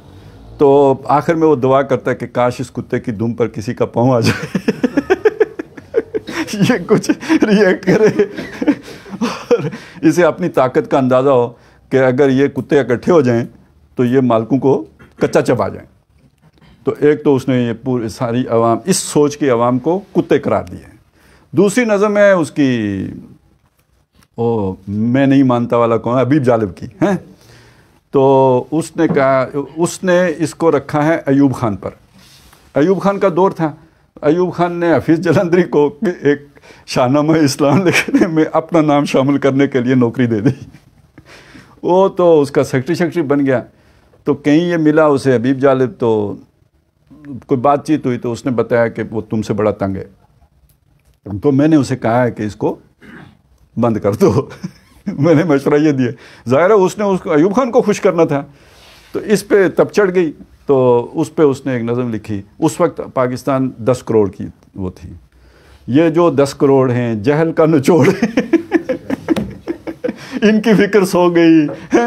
A: تو آخر میں وہ دعا کرتا ہے کہ کاش اس کتے کی دم پر کسی کا پاؤں آ جائے یہ کچھ ریئیکٹ کرے اور اسے اپنی طاقت کا اندازہ ہو کہ اگر یہ کتے اکٹھے ہو جائیں تو یہ مالکوں کو کچا چبا جائیں. تو ایک تو اس نے یہ پوری ساری عوام، اس سوچ کی عوام کو کتے قرار دیے. دوسری نظم ہے اس کی، میں نہیں مانتا والا کون ہے، حبیب جالب کی ہیں. تو اس نے کہا، اس نے اس کو رکھا ہے ایوب خان پر. ایوب خان کا دور تھا، ایوب خان نے حفیظ جلندری کو ایک شاہنامہ اسلام لکھنے میں اپنا نام شامل کرنے کے لیے نوکری دے دی. وہ تو اس کا سیکرٹری بن گیا. تو کہیں یہ ملا اسے حبیب جالب، تو کوئی بات چیت ہوئی تو اس نے بتایا کہ وہ تم سے بڑا تنگ ہے. تو میں نے اسے کہا ہے کہ اس کو بند کر دو میں نے مشورہ یہ دیا. ظاہر ہے اس نے اس کو ایوب خان کو خوش کرنا تھا، تو اس پہ تب چڑھ گئی. تو اس پہ اس نے ایک نظم لکھی. اس وقت پاکستان 10 کروڑ کی وہ تھی. یہ جو 10 کروڑ ہیں جہل کا نچوڑ ان کی فکر سو گئی ہے.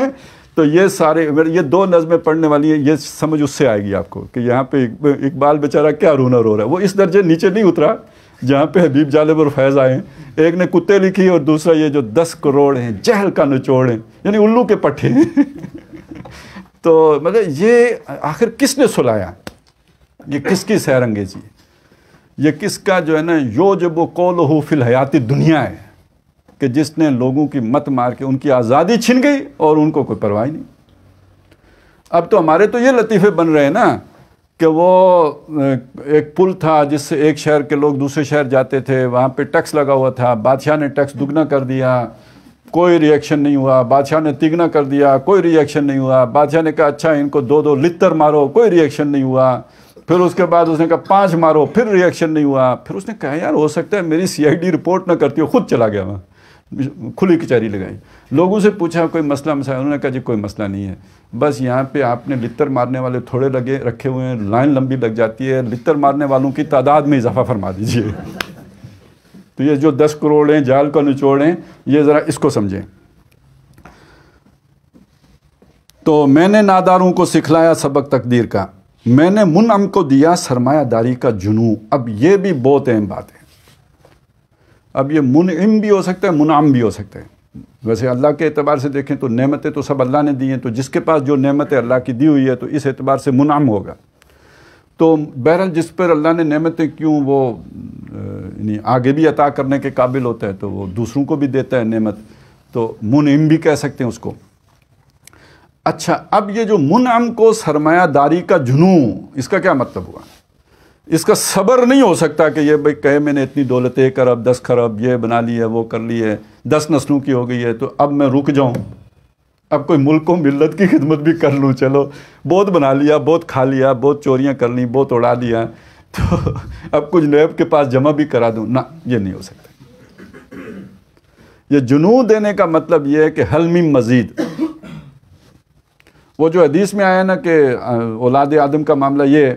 A: تو یہ سارے، یہ 2 نظمیں پڑھنے والی ہیں، یہ سمجھ اس سے آئے گی آپ کو کہ یہاں پہ اقبال بیچارہ کیا رونا رو رہا ہے. وہ اس درجے نیچے نہیں اترا جہاں پہ حبیب جالب اور فیض آئے ہیں. ایک نے کتے لکھی اور دوسرا یہ جو 10 کروڑ ہیں جہل کا نچوڑ ہیں، یعنی الو کے پٹھے ہیں. تو مطلب یہ آخر کس نے سلایا؟ یہ کس کی سیر انگیزی ہے؟ یہ کس کا جو ہے نا یوجب قولہ فی الحیات دنیا ہے کہ جس نے لوگوں کی مت مار کے ان کی آزادی چھن گئی اور ان کو کوئی پرواہ نہیں. اب تو ہمارے تو یہ لطیفے بن رہے ہیں نا کہ وہ ایک پل تھا جس سے ایک شہر کے لوگ دوسرے شہر جاتے تھے، وہاں پہ ٹیکس لگا ہوا تھا، بادشاہ نے ٹیکس دگنا کر دیا، کوئی ری ایکشن نہیں ہوا. بادشاہ نے تگنا کر دیا، کوئی ری ایکشن نہیں ہوا. بادشاہ نے کہا اچھا ان کو 2 لتر مارو، کوئی ری ایکشن نہیں ہوا. پھر اس کے بعد اس نے کہا 5 مارو، پھر ری ایکشن نہیں ہوا. پھر اس نے کہا یار ہو سکتا ہے میری CID رپورٹ نہ کرتی ہو، خود چلا گیا وہاں، کھلی کچہری لگائی. لوگوں سے پوچھا کوئی مسئلہ مسائل، انہوں نے کہا جی کوئی مسئلہ نہیں ہے، بس یہاں پہ آپ نے لتر مارنے والے تھوڑے رکھے ہوئے ہیں، لائن لمبی لگ جاتی ہے، لتر مارنے والوں کی تعداد میں اضافہ فرما دیجئے. تو یہ جو 10 کروڑ ہیں جال کا نچوڑ ہیں، یہ ذرا اس کو سمجھیں. تو میں نے ناداروں کو سکھلایا سبق تقدیر کا، میں نے منعم کو دیا سرمایہ داری کا جنوں. اب یہ بھی بہت اہم بات ہے. اب یہ منعم بھی ہو سکتا ہے، منعم بھی ہو سکتا ہے. ویسے اللہ کے اعتبار سے دیکھیں تو نعمتیں تو سب اللہ نے دی ہیں، تو جس کے پاس جو نعمتیں اللہ کی دی ہوئی ہے تو اس اعتبار سے منعم ہوگا. تو بہرحال جس پر اللہ نے نعمتیں کیوں، وہ یعنی آگے بھی عطا کرنے کے قابل ہوتا ہے تو وہ دوسروں کو بھی دیتا ہے نعمت، تو منعم بھی کہہ سکتے ہیں اس کو. اچھا اب یہ جو منعم کو سرمایہ داری کا جنوں، اس کا کیا مطلب ہوا؟ اس کا صبر نہیں ہو سکتا کہ یہ بھئی کہے میں نے اتنی دولت 1 ارب 10 خرب یہ بنا لی ہے، وہ کر لی ہے، 10 نسلوں کی ہو گئی ہے، تو اب میں رک جاؤں، اب کوئی ملک و ملت کی خدمت بھی کر لوں. چلو بہت بنا لیا، بہت کھا لیا، بہت چوریاں کر لیں، بہت اڑا لیا، تو اب کچھ نیب کے پاس جمع بھی کرا دوں. نہ، یہ نہیں ہو سکتا. یہ جنوں دینے کا مطلب یہ ہے کہ حل من مزید. وہ جو حدیث میں آیا نا کہ اولاد آدم کا معاملہ یہ ہے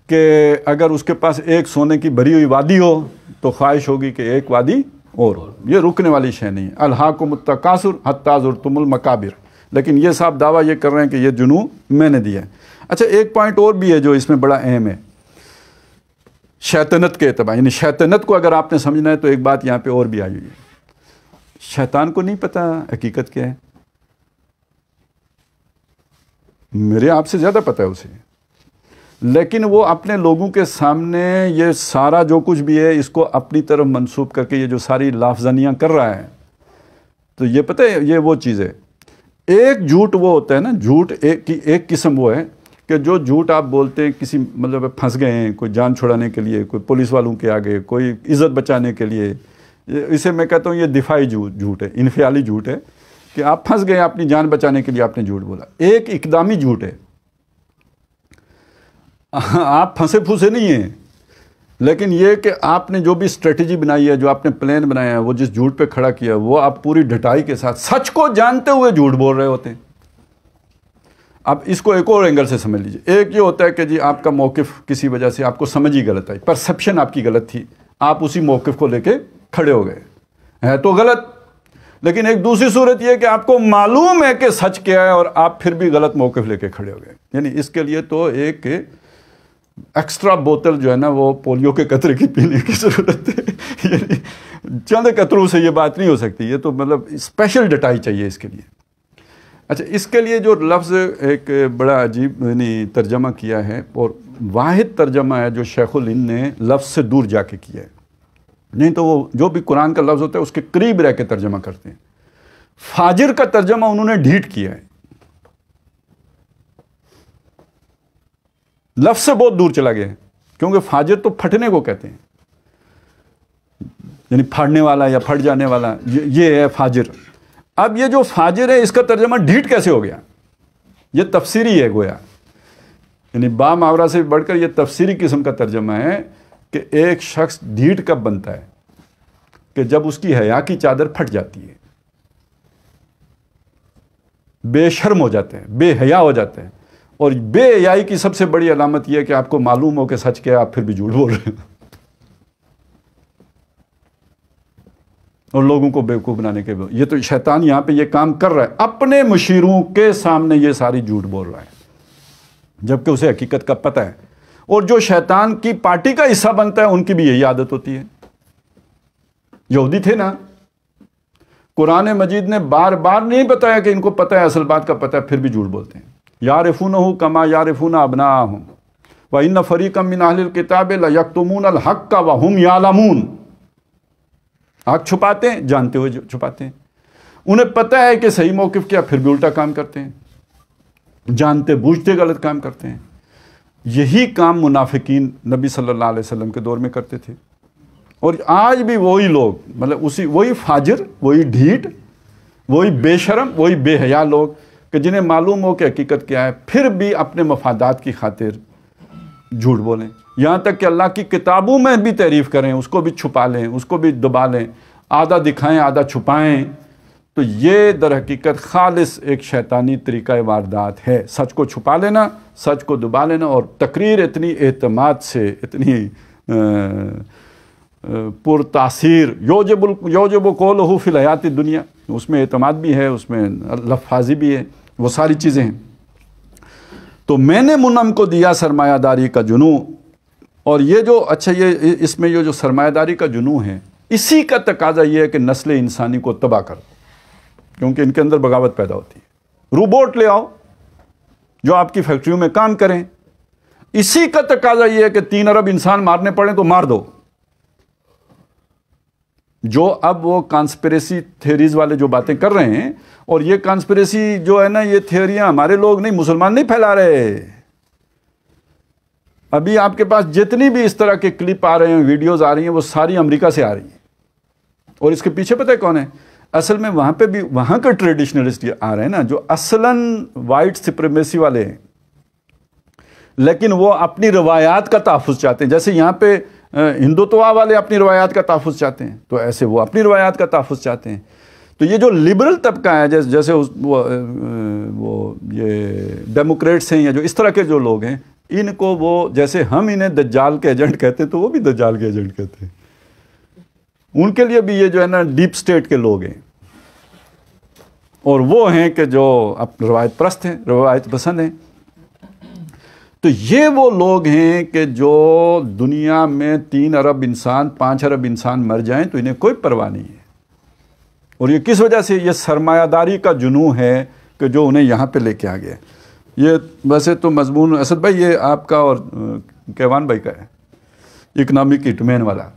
A: کہ اگر اس کے پاس ایک سونے کی بھری ہوئی وادی ہو تو خواہش ہوگی کہ ایک وادی اور. یہ رکنے والی شے نہیں ہے. الہاکم التکاثر حتی زرتم المقابر. لیکن یہ صاحب دعویٰ یہ کر رہے ہیں کہ یہ جنوں میں نے دیا ہے. اچھا ایک پوائنٹ اور بھی ہے جو اس میں بڑا اہم ہے شیطنت کے اعتبار، یعنی شیطنت کو اگر آپ نے سمجھنا ہے تو ایک بات یہاں پہ اور بھی آئی ہوئی ہے. شیطان کو نہیں پتہ حقیقت کیا ہے، میرے آپ سے زیادہ پتہ ہے اسے. لیکن وہ اپنے لوگوں کے سامنے یہ سارا جو کچھ بھی ہے اس کو اپنی طرف منسوب کر کے یہ جو ساری لافزنیاں کر رہا ہے، تو یہ پتہ ہے یہ وہ چیز ہے۔ ایک جھوٹ وہ ہوتا ہے نا، جھوٹ ایک قسم وہ ہے کہ جو جھوٹ آپ بولتے ہیں کسی مطلب پھنس گئے ہیں، کوئی جان چھڑانے کے لیے، کوئی پولیس والوں کے آگے، کوئی عزت بچانے کے لیے، اسے میں کہتا ہوں یہ دفاعی جھوٹ ہے، انفعالی جھوٹ ہے کہ آپ پھنس گئے اپنی جان بچانے کے لیے آپ نے جھوٹ بولا۔ ایک اقدامی جھوٹ ہے، آپ پھنسے پھوسے نہیں ہیں، لیکن یہ کہ آپ نے جو بھی اسٹریٹجی بنائی ہے، جو آپ نے پلان بنایا ہے، وہ جس جھوٹ پہ کھڑا کیا وہ آپ پوری ڈٹائی کے ساتھ سچ کو جانتے ہوئے جھوٹ بول رہے ہوتے ہیں۔ اب اس کو ایک اور اینگل سے سمجھ لیجئے۔ ایک یہ ہوتا ہے کہ جی آپ کا موقف کسی وجہ سے آپ کو سمجھ ہی غلط آئی، پرسپشن آپ کی غلط تھی، آپ اسی موقف کو لے کے کھڑے ہو گئے، ہے تو غلط۔ لیکن ایک دوسری صورت یہ کہ آپ کو معلوم ہے کہ سچ کیا ہے اور آپ پھر بھی غلط موقف لے کے کھڑے ہو گئے، یعنی اس کے لیے تو ایک ایکسٹرا بوتل جو ہے نا وہ پولیو کے قطرے کی پینے کی ضرورت ہے، یعنی چند قطروں سے یہ بات نہیں ہو سکتی، یہ تو مطلب اسپیشل ڈٹائی چاہیے اس کے لیے۔ اچھا، اس کے لیے جو لفظ ایک بڑا عجیب یعنی ترجمہ کیا ہے، اور واحد ترجمہ ہے جو شیخ الہند نے لفظ سے دور جا کے کیا ہے، نہیں تو وہ جو بھی قرآن کا لفظ ہوتا ہے اس کے قریب رہ کے ترجمہ کرتے ہیں۔ فاجر کا ترجمہ انہوں نے ڈھیٹ کیا ہے، لفظ سے بہت دور چلا گیا ہے، کیونکہ فاجر تو پھٹنے کو کہتے ہیں، یعنی پھاڑنے والا یا پھٹ جانے والا، یہ ہے فاجر۔ اب یہ جو فاجر ہے اس کا ترجمہ ڈھیٹ کیسے ہو گیا؟ یہ تفسیری ہے گویا، یعنی با محاورہ سے بڑھ کر یہ تفسیری قسم کا ترجمہ ہے کہ ایک شخص ڈھیٹ کب بنتا ہے کہ جب اس کی حیا کی چادر پھٹ جاتی ہے، بے شرم ہو جاتے ہیں، بے حیا ہو جاتے ہیں، اور بے حیائی کی سب سے بڑی علامت یہ ہے کہ آپ کو معلوم ہو کہ سچ کیا ہے آپ پھر بھی جھوٹ بول رہے ہیں، اور لوگوں کو بیوقوف بنانے کے یہ تو شیطان یہاں پہ یہ کام کر رہا ہے، اپنے مشیروں کے سامنے یہ ساری جھوٹ بول رہا ہے جبکہ اسے حقیقت کا پتہ ہے۔ اور جو شیطان کی پارٹی کا حصہ بنتا ہے ان کی بھی یہی عادت ہوتی ہے۔ یہودی تھے نا، قرآن مجید نے بار بار نہیں بتایا کہ ان کو پتہ ہے، اصل بات کا پتہ ہے، پھر بھی جھوٹ بولتے ہیں۔ یعرفونہ کما یعرفون ابناءہم وان فریقا من اہل الکتاب لیکتمون الحق وہم یعلمون۔ حق چھپاتے ہیں جانتے ہوئے چھپاتے ہیں، انہیں پتہ ہے کہ صحیح موقف کیا، پھر بھی الٹا کام کرتے ہیں، جانتے بوجھتے غلط کام کرتے ہیں۔ یہی کام منافقین نبی صلی اللہ علیہ وسلم کے دور میں کرتے تھے، اور آج بھی وہی لوگ، مطلب وہی فاجر، وہی ڈھیٹ، وہی بے شرم، وہی بے حیا لوگ کہ جنہیں معلوم ہو کہ حقیقت کیا ہے پھر بھی اپنے مفادات کی خاطر جھوٹ بولیں، یہاں تک کہ اللہ کی کتابوں میں بھی تعریف کریں، اس کو بھی چھپا لیں، اس کو بھی دبا لیں، آدھا دکھائیں آدھا چھپائیں۔ تو یہ در حقیقت خالص ایک شیطانی طریقہ واردات ہے، سچ کو چھپا لینا، سچ کو دبا لینا، اور تقریر اتنی اعتماد سے، اتنی پر تاثیر، یوجب قولہ فی الحیات الدنیا، اس میں اعتماد بھی ہے، اس میں لفاظی بھی ہے، وہ ساری چیزیں ہیں۔ تو میں نے منعم کو دیا سرمایہ داری کا جنوں، اور یہ جو اچھا یہ اس میں یہ جو سرمایہ داری کا جنوں ہے، اسی کا تقاضا یہ ہے کہ نسل انسانی کو تباہ کر دو، کیونکہ ان کے اندر بغاوت پیدا ہوتی ہے۔ روبوٹ لے آؤ جو آپ کی فیکٹریوں میں کام کریں، اسی کا تقاضا یہ ہے کہ 3 ارب انسان مارنے پڑیں تو مار دو۔ جو اب وہ کانسپریسی تھیوریز والے جو باتیں کر رہے ہیں، اور یہ کانسپریسی جو ہے نا، یہ تھیوریاں ہمارے لوگ نہیں، مسلمان نہیں پھیلا رہے۔ ابھی آپ کے پاس جتنی بھی اس طرح کے کلپ آ رہے ہیں، ویڈیوز آ رہی ہیں، وہ ساری امریکہ سے آ رہی ہیں، اور اس کے پیچھے پتہ ہے کون ہے؟ اصل میں وہاں پہ بھی وہاں کا ٹریڈیشنلسٹ آ رہے ہیں نا، جو اصلاً وائٹ سپریمیسی والے ہیں، لیکن وہ اپنی روایات کا تحفظ چاہتے ہیں۔ جیسے یہاں پہ ہندوتوا والے اپنی روایات کا تحفظ چاہتے ہیں، تو ایسے وہ اپنی روایات کا تحفظ چاہتے ہیں۔ تو یہ جو لبرل طبقہ ہے، جیسے وہ یہ ڈیموکریٹس ہیں، یا جو اس طرح کے جو لوگ ہیں، ان کو وہ جیسے ہم انہیں دجال کے ایجنٹ کہتے ہیں تو وہ بھی دجال کے ایجنٹ کہتے ہیں۔ ان کے لیے بھی یہ جو ہے نا ڈیپ سٹیٹ کے لوگ ہیں، اور وہ ہیں کہ جو روایت پرست ہیں، روایت پسند ہیں۔ تو یہ وہ لوگ ہیں کہ جو دنیا میں 3 ارب انسان، 5 ارب انسان مر جائیں تو انہیں کوئی پرواہ نہیں ہے، اور یہ کس وجہ سے؟ یہ سرمایہ داری کا جنوں ہے کہ جو انہیں یہاں پہ لے کے آ گیا۔ یہ ویسے تو مضمون اسد بھائی یہ آپ کا اور کیوان بھائی کا ہے، اکنامک اطمینان والا.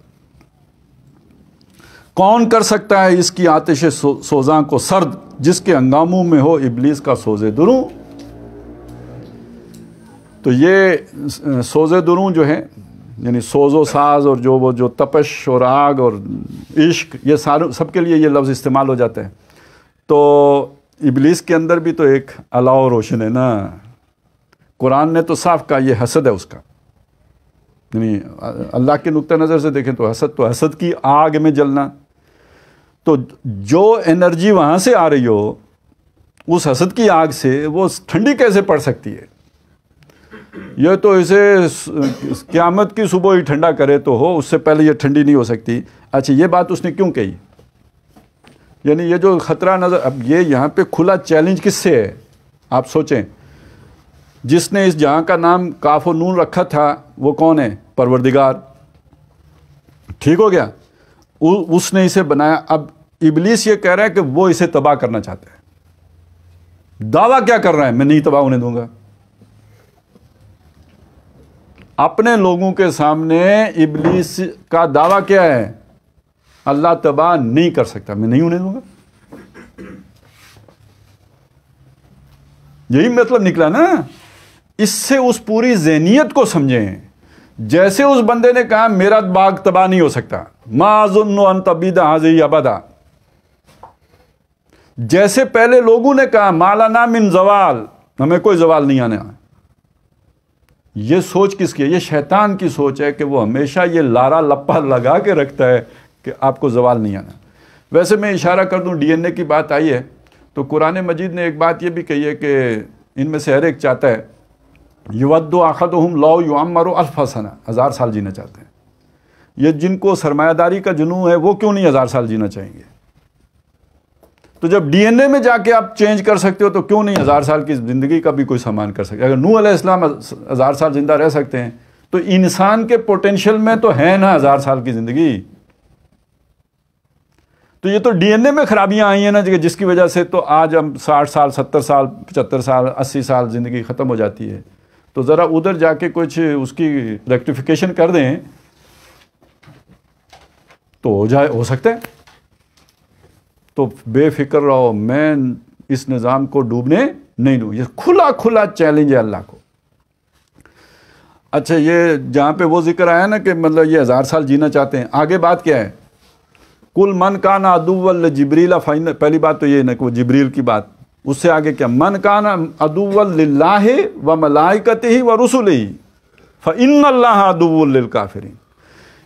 A: کون کر سکتا ہے اس کی آتش سوزاں کو سرد، جس کے ہنگاموں میں ہو ابلیس کا سوزے دروں. تو یہ سوزے دروں جو ہے یعنی سوز و ساز اور جو تپش اور آگ اور عشق، یہ سب کے لیے یہ لفظ استعمال ہو جاتا ہے. تو ابلیس کے اندر بھی تو ایک الاؤ روشن ہے نا. قرآن نے تو صاف کہا یہ حسد ہے اس کا، یعنی اللہ کے نقطہ نظر سے دیکھیں تو حسد کی آگ میں جلنا. تو جو انرجی وہاں سے آ رہی ہو اس حسد کی آگ سے، وہ ٹھنڈی کیسے پڑ سکتی ہے؟ یہ تو اسے قیامت کی صبح ہی ٹھنڈا کرے تو ہو، اس سے پہلے یہ ٹھنڈی نہیں ہو سکتی. اچھا یہ بات اس نے کیوں کہی؟ یعنی یہ جو خطرہ نظر، اب یہ یہاں پہ کھلا چیلنج کس سے ہے؟ آپ سوچیں، جس نے اس جہاں کا نام کاف و نون رکھا تھا وہ کون ہے؟ پروردگار. ٹھیک ہو گیا، اس نے اسے بنایا. اب ابلیس یہ کہہ رہا ہے کہ وہ اسے تباہ کرنا چاہتا ہے. دعویٰ کیا کر رہا ہے؟ میں نہیں تباہ ہونے دوں گا. اپنے لوگوں کے سامنے ابلیس کا دعویٰ کیا ہے؟ اللہ تباہ نہیں کر سکتا، میں نہیں ہونے دوں گا. یہی مطلب نکلا نا. اس سے اس پوری ذہنیت کو سمجھیں. جیسے اس بندے نے کہا میرا باغ تباہ نہیں ہو سکتا، ما اظن ان تبید هذه ابدا. جیسے پہلے لوگوں نے کہا ما لنا من زوال، ہمیں کوئی زوال نہیں آنا. یہ سوچ کس کی ہے؟ یہ شیطان کی سوچ ہے کہ وہ ہمیشہ یہ لارا لپا لگا کے رکھتا ہے کہ آپ کو زوال نہیں آنا. ویسے میں اشارہ کر دوں، ڈی این اے کی بات آئی ہے تو قرآن مجید نے ایک بات یہ بھی کہی ہے کہ ان میں سے ہر ایک چاہتا ہے یود احدہم لو یعمر الف سنہ، 1000 سال جینا چاہتے ہیں. یہ جن کو سرمایہ داری کا جنون ہے وہ کیوں نہیں 1000 سال جینا چاہیں گے؟ تو جب ڈی این اے میں جا کے آپ چینج کر سکتے ہو تو کیوں نہیں 1000 سال کی زندگی کا بھی کوئی سامان کر سکتے؟ اگر نوح علیہ السلام 1000 سال زندہ رہ سکتے ہیں تو انسان کے پوٹینشیل میں تو ہے نا 1000 سال کی زندگی. تو یہ تو ڈی این اے میں خرابیاں آئی ہیں نا جس کی وجہ سے تو آج ہم 60 سال 70 سال 75 سال 80 سال زندگی ختم ہو جاتی ہے. تو ذرا ادھر جا کے کچھ اس کی ریکٹیفیکیشن کر دیں تو ہو سکتا ہے. تو بے فکر رہو، میں اس نظام کو ڈوبنے نہیں دوں. یہ کھلا چیلنج ہے اللہ کو. اچھا یہ جہاں پہ وہ ذکر آیا نا کہ مطلب یہ 1000 سال جینا چاہتے ہیں، آگے بات کیا ہے؟ کل من کان عدوا لجبریل فإن، پہلی بات تو یہ نا کہ وہ جبریل کی بات. اس سے آگے کیا؟ من کان عدوا للہ وملائکتہ ورسلہ فإن اللہ عدو للکافرین.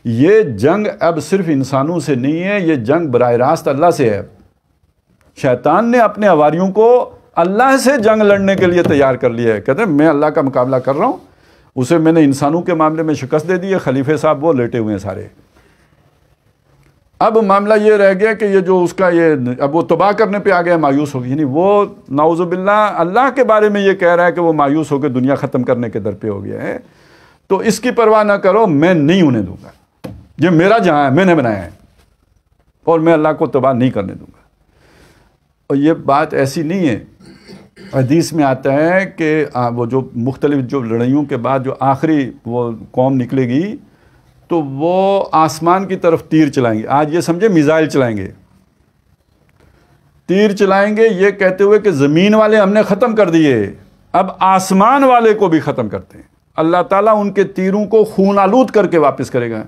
A: یہ جنگ اب صرف انسانوں سے نہیں ہے، یہ جنگ براہ راست اللہ سے ہے. شیطان نے اپنے حواریوں کو اللہ سے جنگ لڑنے کے لیے تیار کر لیا ہے. کہتے ہیں میں اللہ کا مقابلہ کر رہا ہوں، اسے میں نے انسانوں کے معاملے میں شکست دے دی ہے. خلیفے صاحب وہ لیٹے ہوئے ہیں سارے. اب معاملہ یہ رہ گیا کہ یہ جو اس کا یہ اب وہ تباہ کرنے پہ آ گیا، مایوس ہو گیا. یعنی وہ نعوذ باللہ اللہ کے بارے میں یہ کہہ رہا ہے کہ وہ مایوس ہو کے دنیا ختم کرنے کے در پہ ہو گیا ہے. تو اس کی پرواہ نہ کرو، میں نہیں ہونے دوں گا. یہ میرا جہاں ہے، میں نے بنایا ہے اور میں اللہ کو تباہ نہیں کرنے دوں گا. اور یہ بات ایسی نہیں ہے. حدیث میں آتا ہے کہ وہ جو مختلف جو لڑائیوں کے بعد جو آخری وہ قوم نکلے گی تو وہ آسمان کی طرف تیر چلائیں گے. آج یہ سمجھے میزائل چلائیں گے، تیر چلائیں گے یہ کہتے ہوئے کہ زمین والے ہم نے ختم کر دیے، اب آسمان والے کو بھی ختم کرتے ہیں. اللہ تعالیٰ ان کے تیروں کو خون آلود کر کے واپس کرے گا.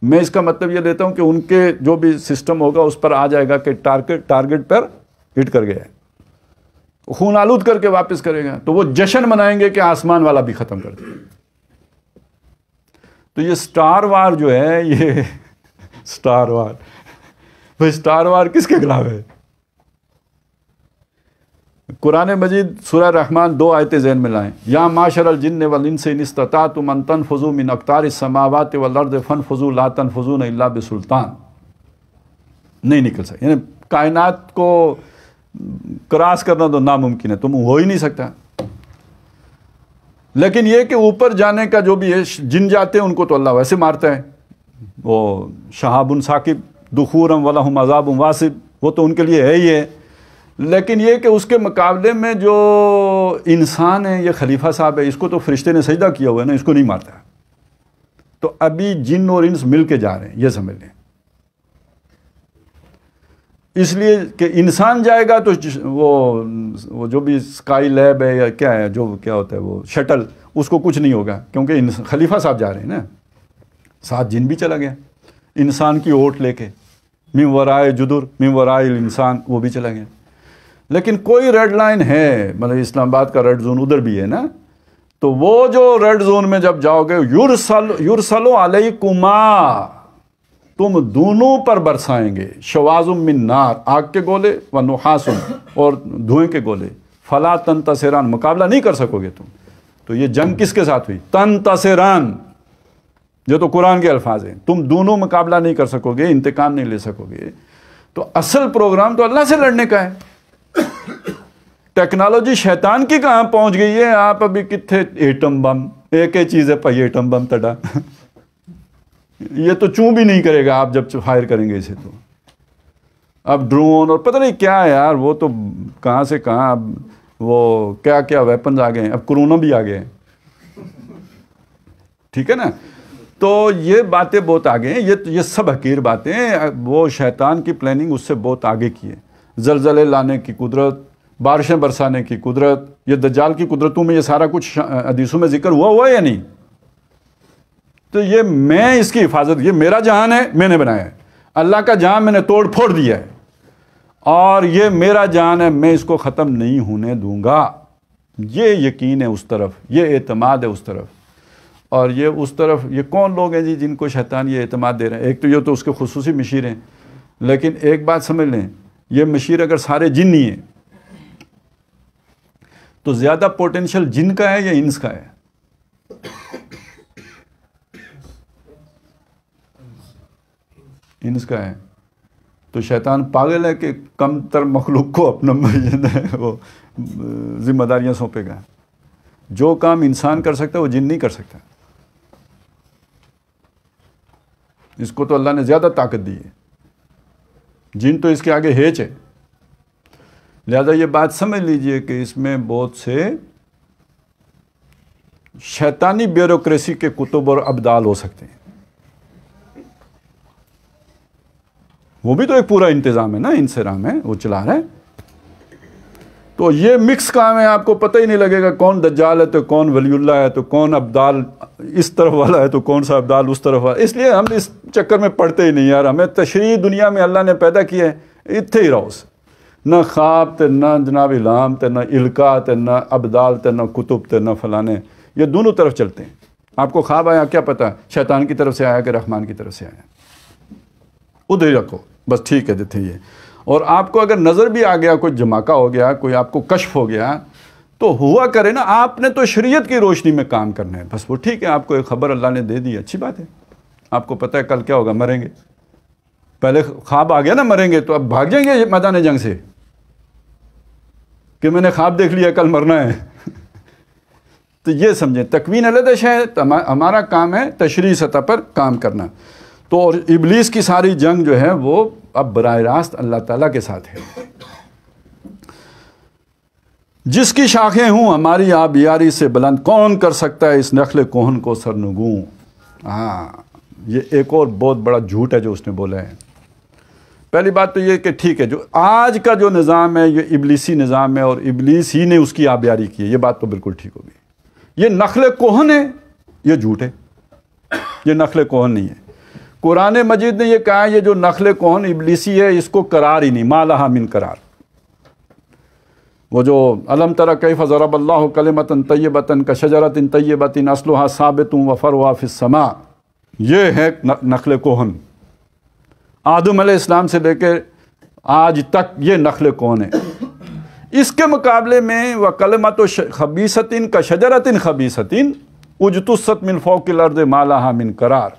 A: میں اس کا مطلب یہ لیتا ہوں کہ ان کے جو بھی سسٹم ہوگا اس پر آ جائے گا کہ ٹارگٹ پر ہٹ کر گیا ہے، خون آلود کر کے واپس کرے گا. تو وہ جشن منائیں گے کہ آسمان والا بھی ختم کر دیا. تو یہ سٹار وار جو ہے، یہ سٹار وار، بھائی سٹار وار کس کے خلاف ہے؟ قرآن مجید سورہ رحمان 2 آیتیں ذہن میں لائیں. یا معشر الجن والانس ان استطعتم ان تنفذوا من اقطار السماوات والارض فانفذوا لا تنفذون الا بسلطان. نہیں نکل سکتے، یعنی کائنات کو کراس کرنا تو ناممکن ہے، تم ہو ہی نہیں سکتا. لیکن یہ کہ اوپر جانے کا جو بھی ہے، جن جاتے ہیں ان کو تو اللہ ویسے مارتا ہے. وہ شہاب ثاقب دخورا ولہم عذاب واصب، وہ تو ان کے لیے ہے ہی ہے. لیکن یہ کہ اس کے مقابلے میں جو انسان ہے، یہ خلیفہ صاحب ہے، اس کو تو فرشتے نے سجدہ کیا ہوا ہے نا، اس کو نہیں مارتا. تو ابھی جن اور انس مل کے جا رہے ہیں، یہ سمجھ لیں. اس لیے کہ انسان جائے گا تو وہ جو بھی اسکائی لیب ہے یا کیا ہے، جو کیا ہوتا ہے وہ شٹل، اس کو کچھ نہیں ہوگا، کیونکہ خلیفہ صاحب جا رہے ہیں نا. ساتھ جن بھی چلا گیا انسان کی اوٹ لے کے، من ورائے جدر من ورائے الانسان، وہ بھی چلا گیا. لیکن کوئی ریڈ لائن ہے، مطلب اسلام آباد کا ریڈ زون ادھر بھی ہے نا، تو وہ جو ریڈ زون میں جب جاؤ گے، یرسلو علیکما، تم دونوں پر برسائیں گے، شواظ من نار، آگ کے گولے، و نحاس، اور دھوئیں کے گولے، فلا تنتصران، مقابلہ نہیں کر سکو گے تم. تو یہ جنگ کس کے ساتھ ہوئی؟ تنتصران، جو تو قرآن کے الفاظ ہیں. تم دونوں مقابلہ نہیں کر سکو گے، انتقام نہیں لے سکو گے. تو اصل پروگرام تو اللہ سے لڑنے کا ہے. ٹیکنالوجی شیطان کی کہاں پہنچ گئی ہے؟ آپ ابھی کتنے ایٹم بم، ایک ہی چیز ہے پائی ایٹم بم تڑا، یہ تو چوں بھی نہیں کرے گا آپ جب فائر کریں گے اسے. تو اب ڈرون اور پتہ نہیں کیا ہے یار، وہ تو کہاں سے کہاں، اب وہ کیا کیا ویپنز آ گئے ہیں، اب کرونا بھی آ گئے ہیں. ٹھیک ہے نا؟ تو یہ باتیں بہت آگے ہیں. یہ سب حقیر باتیں ہیں. وہ شیطان کی پلاننگ اس سے بہت آگے کی ہے. زلزلے لانے کی قدرت، بارشیں برسانے کی قدرت، یہ دجال کی قدرتوں میں یہ سارا کچھ حدیثوں میں ذکر ہوا ہے یا نہیں؟ تو یہ میں اس کی حفاظت، یہ میرا جہان ہے، میں نے بنایا ہے. اللہ کا جہان میں نے توڑ پھوڑ دیا ہے، اور یہ میرا جہان ہے، میں اس کو ختم نہیں ہونے دوں گا. یہ یقین ہے اس طرف، یہ اعتماد ہے اس طرف. اور یہ اس طرف، یہ کون لوگ ہیں جی جن کو شیطان یہ اعتماد دے رہے ہیں؟ ایک تو یہ تو اس کے خصوصی مشیر ہیں، لیکن ایک بات سمجھ لیں، یہ مشیر اگر سارے جن نہیں ہیں تو زیادہ پوٹینشل جن کا ہے یا انس کا ہے؟ انس کا ہے. تو شیطان پاگل ہے کہ کم تر مخلوق کو اپنا وہ ذمہ داریاں سونپے گا. جو کام انسان کر سکتا ہے وہ جن نہیں کر سکتا. اس کو تو اللہ نے زیادہ طاقت دی ہے، جن تو اس کے آگے ہیچ ہے. لہذا یہ بات سمجھ لیجئے کہ اس میں بہت سے شیطانی بیوروکریسی کے کتب اور ابدال ہو سکتے ہیں. وہ بھی تو ایک پورا انتظام ہے نا، انسرام ہے، وہ چلا رہا ہے. تو یہ مکس کام ہے، آپ کو پتہ ہی نہیں لگے گا کون دجال ہے تو کون ولی اللہ ہے، تو کون ابدال اس طرف والا ہے تو کون سا ابدال اس طرف والا. اس لیے ہم اس چکر میں پڑھتے ہی نہیں یار. ہمیں تشریح دنیا میں اللہ نے پیدا کیا ہے، اتھے ہی رہو. نہ خواب تے، نہ جناب علام تے، نہ القاء تے، نہ ابدال تے، نہ کتب تے، نہ فلانے. یہ دونوں طرف چلتے ہیں. آپ کو خواب آیا کیا پتہ شیطان کی طرف سے آیا کہ رحمان کی طرف سے آیا؟ ادھر ہی رکھو بس، ٹھیک ہے جتنے یہ. اور آپ کو اگر نظر بھی آ گیا، کوئی جھماکہ ہو گیا، کوئی آپ کو کشف ہو گیا، تو ہوا کرے نا. آپ نے تو شریعت کی روشنی میں کام کرنا ہے بس. وہ ٹھیک ہے، آپ کو ایک خبر اللہ نے دے دی، اچھی بات ہے. آپ کو پتہ ہے کل کیا ہوگا، مریں گے. پہلے خواب آ گیا نا مریں گے، تو اب بھاگ جائیں گے میدان جنگ سے کہ میں نے خواب دیکھ لیا کل مرنا ہے. تو یہ سمجھیں، تکوین علیحدہ شے ہے، ہمارا کام ہے تشریعی سطح پر کام کرنا. تو اور ابلیس کی ساری جنگ جو ہے وہ اب براہ راست اللہ تعالیٰ کے ساتھ ہے. جس کی شاخیں ہوں ہماری آبیاری سے بلند، کون کر سکتا ہے اس نخل کوہن کو سرنگوں. ہاں، یہ ایک اور بہت بڑا جھوٹ ہے جو اس نے بولا ہے. پہلی بات تو یہ کہ ٹھیک ہے، جو آج کا جو نظام ہے یہ ابلیسی نظام ہے، اور ابلیس ہی نے اس کی آبیاری کی ہے. یہ بات تو بالکل ٹھیک ہوگی. یہ نخل کوہن ہے، یہ جھوٹ ہے. یہ نخل کوہن نہیں ہے. قرآن مجید نے یہ کہا، یہ جو نخل کوہن ابلیسی ہے اس کو قرار ہی نہیں، ما لہا من قرار. وہ جو الم تر کیف ضرب اللہ کلمۃ طیبۃ کشجرۃ طیبۃ اصلھا ثابت وفرعھا فی السماء، یہ ہے نخل کوہن. آدم علیہ السلام سے لے کے آج تک یہ نخل کوہن ہے. اس کے مقابلے میں وَكَلِمَةُ خَبِيثَةٍ كَشَجَرَةٍ خَبِيثَةٍ اجتثت من فوق الارض ما لها من قرار.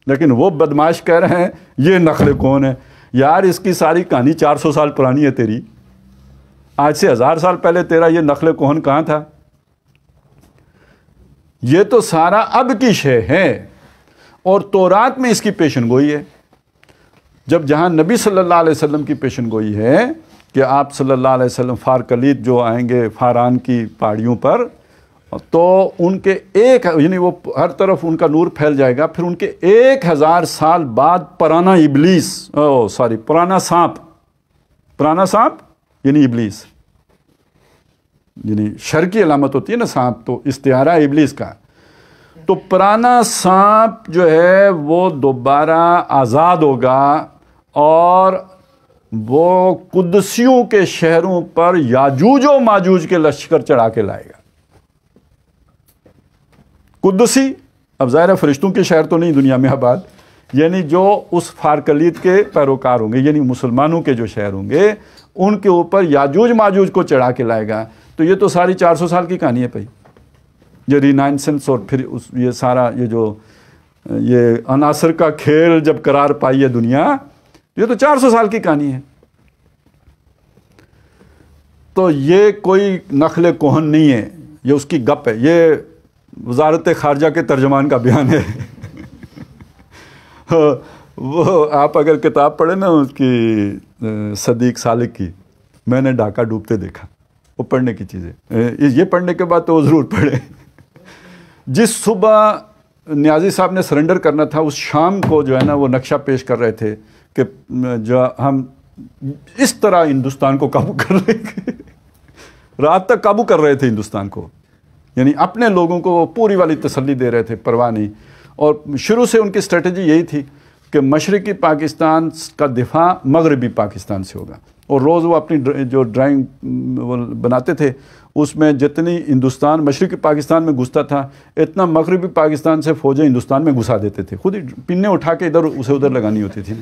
A: لیکن وہ بدماش کہہ رہے ہیں یہ نخل کوہن ہے. یار اس کی ساری کہانی 400 سال پرانی ہے تیری. آج سے 1000 سال پہلے تیرا یہ نخل کوہن کہاں تھا؟ یہ تو سارا اب کی شے ہے، اور تورات میں اس کی پیشن گوئی ہے. جب جہاں نبی صلی اللہ علیہ وسلم کی پیشن گوئی ہے کہ آپ صلی اللہ علیہ وسلم فارکلیت جو آئیں گے فاران کی پہاڑیوں پر، تو ان کے یعنی وہ ہر طرف ان کا نور پھیل جائے گا، پھر ان کے 1000 سال بعد پرانا ابلیس پرانا سانپ یعنی ابلیس، یعنی شر کی علامت ہوتی ہے نا سانپ، تو استعارہ ابلیس کا، تو پرانا سانپ جو ہے وہ دوبارہ آزاد ہوگا اور وہ قدسیوں کے شہروں پر یاجوج و ماجوج کے لشکر چڑھا کے لائے گا۔ قدسی اب ظاہر فرشتوں کے شہر تو نہیں دنیا میں آباد، یعنی جو اس فارکلیت کے پیروکار ہوں گے، یعنی مسلمانوں کے جو شہر ہوں گے، ان کے اوپر یاجوج ماجوج کو چڑھا کے لائے گا۔ تو یہ تو ساری 400 سال کی کہانی ہے بھائی، یہ رینائنسنس اور پھر یہ سارا یہ عناصر کا کھیل جب قرار پائی ہے دنیا، یہ تو 400 سال کی کہانی ہے۔ تو یہ کوئی نخل کوہن نہیں ہے، یہ اس کی گپ ہے، یہ وزارت خارجہ کے ترجمان کا بیان ہے۔ وہ آپ اگر کتاب پڑھیں نا اس کی صدیق سالک کی، میں نے ڈھاکہ ڈوبتے دیکھا، وہ پڑھنے کی چیزیں، یہ پڑھنے کے بعد تو وہ ضرور پڑھیں۔ جس صبح نیازی صاحب نے سرنڈر کرنا تھا، اس شام کو جو ہے نا وہ نقشہ پیش کر رہے تھے کہ جو ہم اس طرح ہندوستان کو قابو کر لیں گے، رات تک قابو کر رہے تھے ہندوستان کو، یعنی اپنے لوگوں کو پوری والی تسلی دے رہے تھے، پرواہ نہیں۔ اور شروع سے ان کی اسٹریٹجی یہی تھی کہ مشرقی پاکستان کا دفاع مغربی پاکستان سے ہوگا، اور روز وہ اپنی جو ڈرائنگ بناتے تھے اس میں جتنی ہندوستان مشرقی پاکستان میں گھستا تھا، اتنا مغربی پاکستان سے فوجیں ہندوستان میں گھسا دیتے تھے، خود ہی پنیں اٹھا کے ادھر لگانی ہوتی تھی۔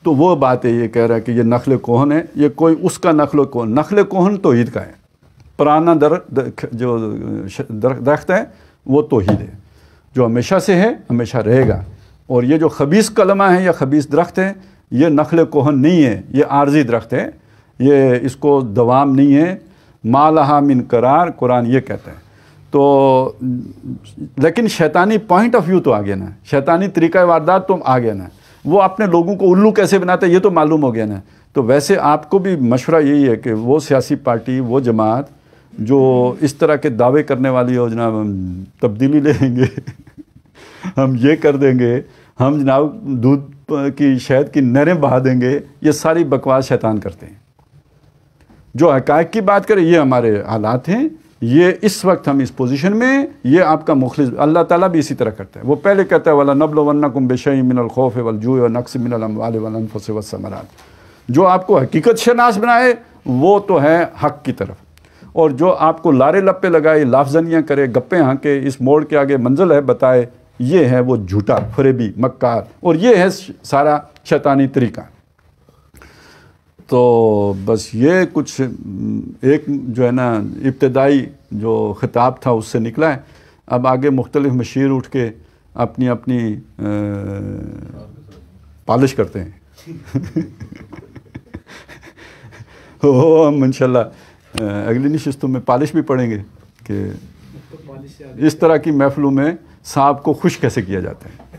A: تو وہ بات ہے، یہ کہہ رہا ہے کہ یہ نخل کوہن ہے، یہ کوئی اس کا نخل کوہن توحید کا ہے، پرانا جو درخت ہے وہ توحید ہے، جو ہمیشہ سے ہے، ہمیشہ رہے گا۔ اور یہ جو خبیث کلمہ ہے یا خبیث درخت ہے، یہ نخل کوہن نہیں ہے، یہ عارضی درخت ہے، یہ اس کو دوام نہیں ہے، ما لہا من قرار، قرآن یہ کہتا ہے۔ تو لیکن شیطانی پوائنٹ آف ویو تو آ گیا نا، شیطانی طریقہ واردات تو آ گیا نا، وہ اپنے لوگوں کو الو کیسے بناتا ہے یہ تو معلوم ہو گیا نا۔ تو ویسے آپ کو بھی مشورہ یہی ہے کہ وہ سیاسی پارٹی، وہ جماعت جو اس طرح کے دعوے کرنے والی ہو، جناب ہم تبدیلی لے لیں گے، ہم یہ کر دیں گے، ہم جناب دودھ کی شہد کی نہریں بہا دیں گے، یہ ساری بکواس شیطان کرتے ہیں۔ جو حقائق کی بات کریں، یہ ہمارے حالات ہیں، یہ اس وقت ہم اس پوزیشن میں، یہ آپ کا مخلص اللہ تعالیٰ بھی اسی طرح کرتا ہے۔ وہ پہلے کہتا ہے وَلَنَبْلُوَنَّكُمْ بِشَيْءٍ مِّنَ الْخَوْفِ وَالْجُوعِ وَنَقْصٍ مِّنَ الْأَمْوَالِ وَالْأَنفُسِ وَالثَّمَرَاتِ۔ جو آپ کو حقیقت شناس بنائے وہ تو ہے حق کی طرف، اور جو آپ کو لارے لپے لگائے، لافزنیاں کرے، گپیں ہانکے، اس موڑ کے آگے منزل ہے بتائے، یہ ہے وہ جھوٹا، فریبی، مکار، اور یہ ہے سارا شیطانی طریقہ۔ تو بس یہ کچھ ایک جو ہے نا ابتدائی جو خطاب تھا اس سے نکلا ہے۔ اب آگے مختلف مشیر اٹھ کے اپنی پالش کرتے ہیں۔ ہم انشاءاللہ اگلی نشستوں میں پالش بھی پڑھیں گے کہ اس طرح کی محفلوں میں صاحب کو خوش کیسے کیا جاتا ہے۔